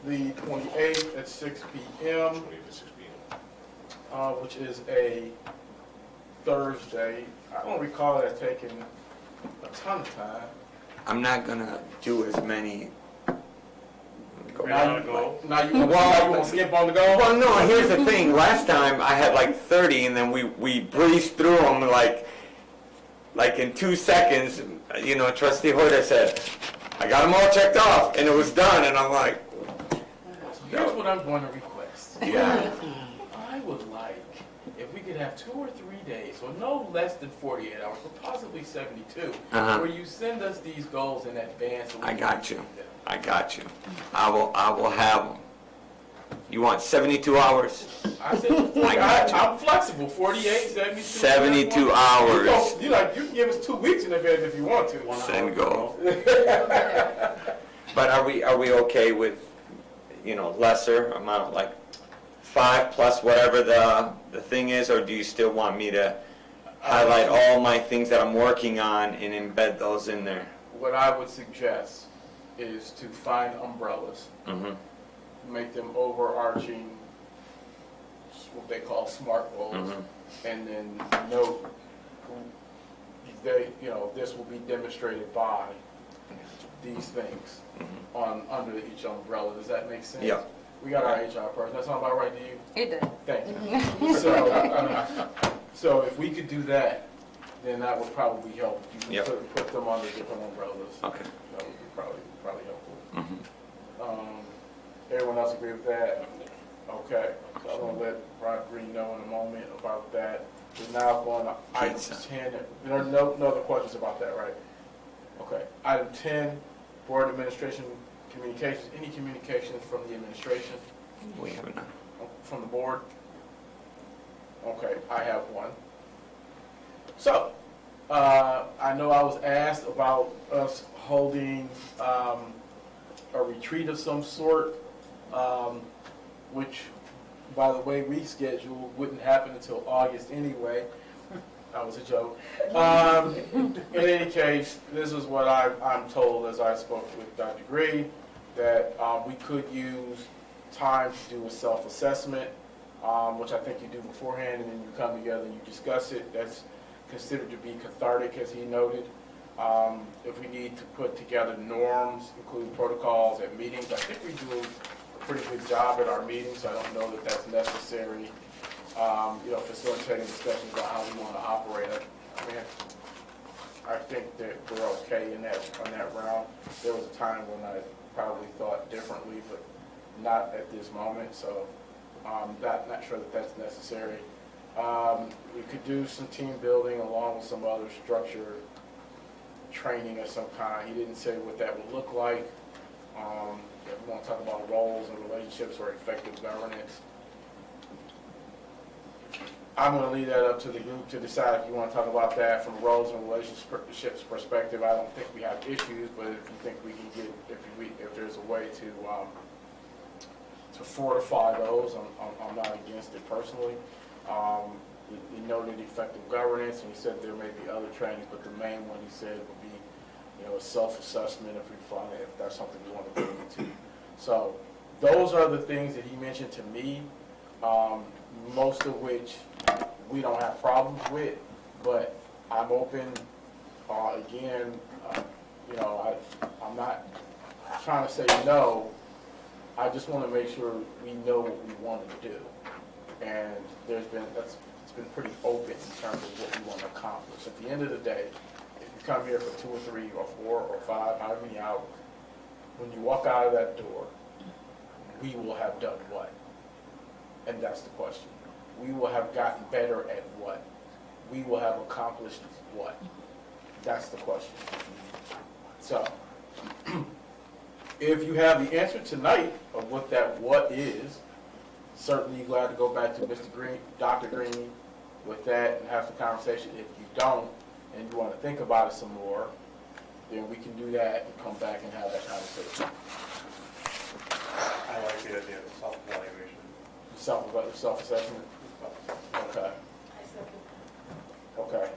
the 28th at 6 p.m., which is a Thursday. I don't recall that taking a ton of time. I'm not gonna do as many. Now you want to skip on the goal? Well, no, here's the thing. Last time I had like 30, and then we breezed through them like in 2 seconds. You know, Trustee Hoyter said, I got them all checked off, and it was done, and I'm like, Here's what I'm going to request. yeah. I would like, if we could have 2 or 3 days, or no less than 48 hours, but possibly 72, where you send us these goals in advance. So we I can got you. review them. I got you. I will have them. You want 72 hours? I said, I got you. I'm flexible, 48, 72. 72 hours. You can give us 2 weeks in advance if you want to. Send go. But are we okay with, lesser amount, like 5 plus whatever the thing is, or do you still want me to highlight all my things that I'm working on and embed those in there? What I would suggest is to find umbrellas, make them overarching, what they call SMART goals, and then note this will be demonstrated by these things under each umbrella. Does that make sense? Yeah. We got our HR person. That sound about right to you? It did. Thank you. So if we could do that, then that would probably help. If you could put them under different umbrellas. Okay. That would be probably helpful. Everyone else agree with that? Okay. So I'm going to let Rod Green know in a moment about that. We're now going to item 10. There are no other questions about that, right? Okay. Item 10, Board Administration Communications. Any communications from the administration? We have none. From the board? Okay, I have one. So, I know I was asked about us holding a retreat of some sort, which, by the way, we scheduled wouldn't happen until August anyway. That was a joke. In any case, this is what I'm told as I spoke with Dr. Green, that we could use time to do a self-assessment, which I think you do beforehand, and then you come together and you discuss it. That's considered to be cathartic, as he noted. If we need to put together norms, including protocols at meetings, I think we do a pretty good job at our meetings, so I don't know that that's necessary. Facilitating discussions about how we want to operate. I think that we're okay in that round. There was a time when I probably thought differently, but not at this moment, so not sure that that's necessary. We could do some team building along with some other structure training of some kind. He didn't say what that would look like. If we want to talk about roles and relationships or effective governance, I'm going to leave that up to the group to decide if you want to talk about that from roles and relationships perspective. I don't think we have issues, but if you think we can get, if there's a way to fortify those, I'm not against it personally. He noted effective governance, and he said there may be other trainings, but the main one he said would be, a self-assessment if that's something we want to get into. So those are the things that he mentioned to me, most of which we don't have problems with, but I'm open, again, I'm not trying to say no. I just want to make sure we know what we want to do. And it's been pretty open in terms of what we want to accomplish. At the end of the day, if you come here for 2 or 3 or 4 or 5, however many hours, when you walk out of that door, we will have done what? And that's the question. We will have gotten better at what? We will have accomplished what? That's the question. So, if you have the answer tonight of what that what is, certainly glad to go back to Mr. Green, Dr. Green, with that and have the conversation. If you don't, and you want to think about it some more, then we can do that and come back and have that conversation. I like the idea of self-evaluation. Self-assessment? Okay. Okay.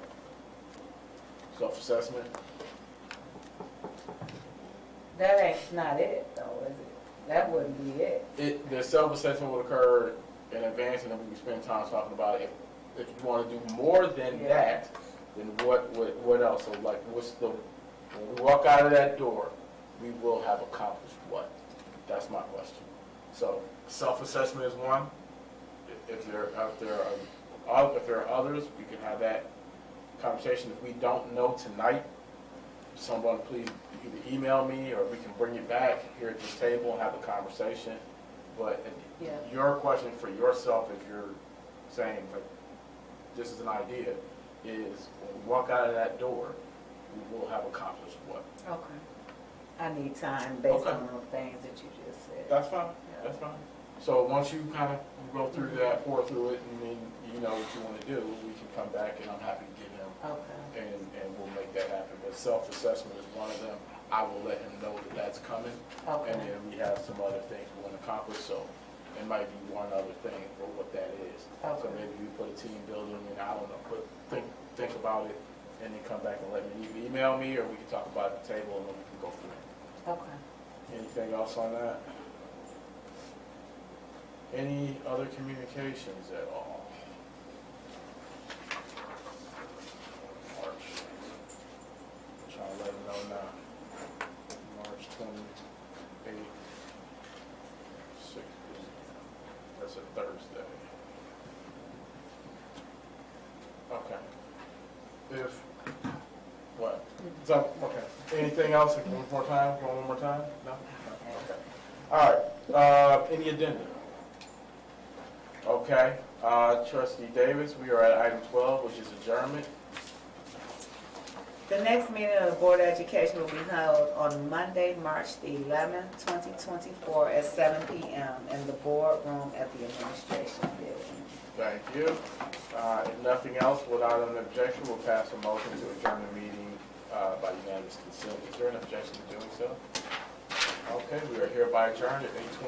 Self-assessment? That ain't not it, though, is it? That wouldn't be it. The self-assessment would occur in advance, and then we would spend time talking about it. If you want to do more than that, then what else? So, like, when we walk out of that door, we will have accomplished what? That's my question. So, self-assessment is one. If there are others, we can have that conversation. If we don't know tonight, someone please either email me or we can bring it back here at this table and have a conversation. But your question for yourself, if you're saying, like, this is an idea, is when we walk out of that door, we will have accomplished what? Okay. I need time based on the things that you just said. That's fine. That's fine. So once you kind of go through that, pour through it, and then you know what you want to do, we can come back and I'm happy to get him. Okay. And we'll make that happen. But self-assessment is one of them. I will let him know that that's coming. Okay. And then we have some other things we want to accomplish, so it might be one other thing for what that is. So Okay. maybe we put a team building and I don't know, but think about it and then come back and let me, you can email me or we can talk about it at the table and then we can go through it. Okay. Anything else on that? Any other communications at all? March. Trying to let them know now. March 28th. 6th. That's a Thursday. Okay. If, what? So, okay. Anything else? One more time? One more time? No? Okay. All right. Any addenda? Okay. Trustee Davis, we are at item 12, which is adjournment. The next meeting of the Board of Education will be held on Monday, March the 11th, 2024 at 7 p.m. in the boardroom at the administration building. Thank you. If nothing else, without an objection, we'll pass a motion to adjourn the meeting by unanimous consent. Is there an objection to doing so? Okay, we are hereby adjourned at 8:20.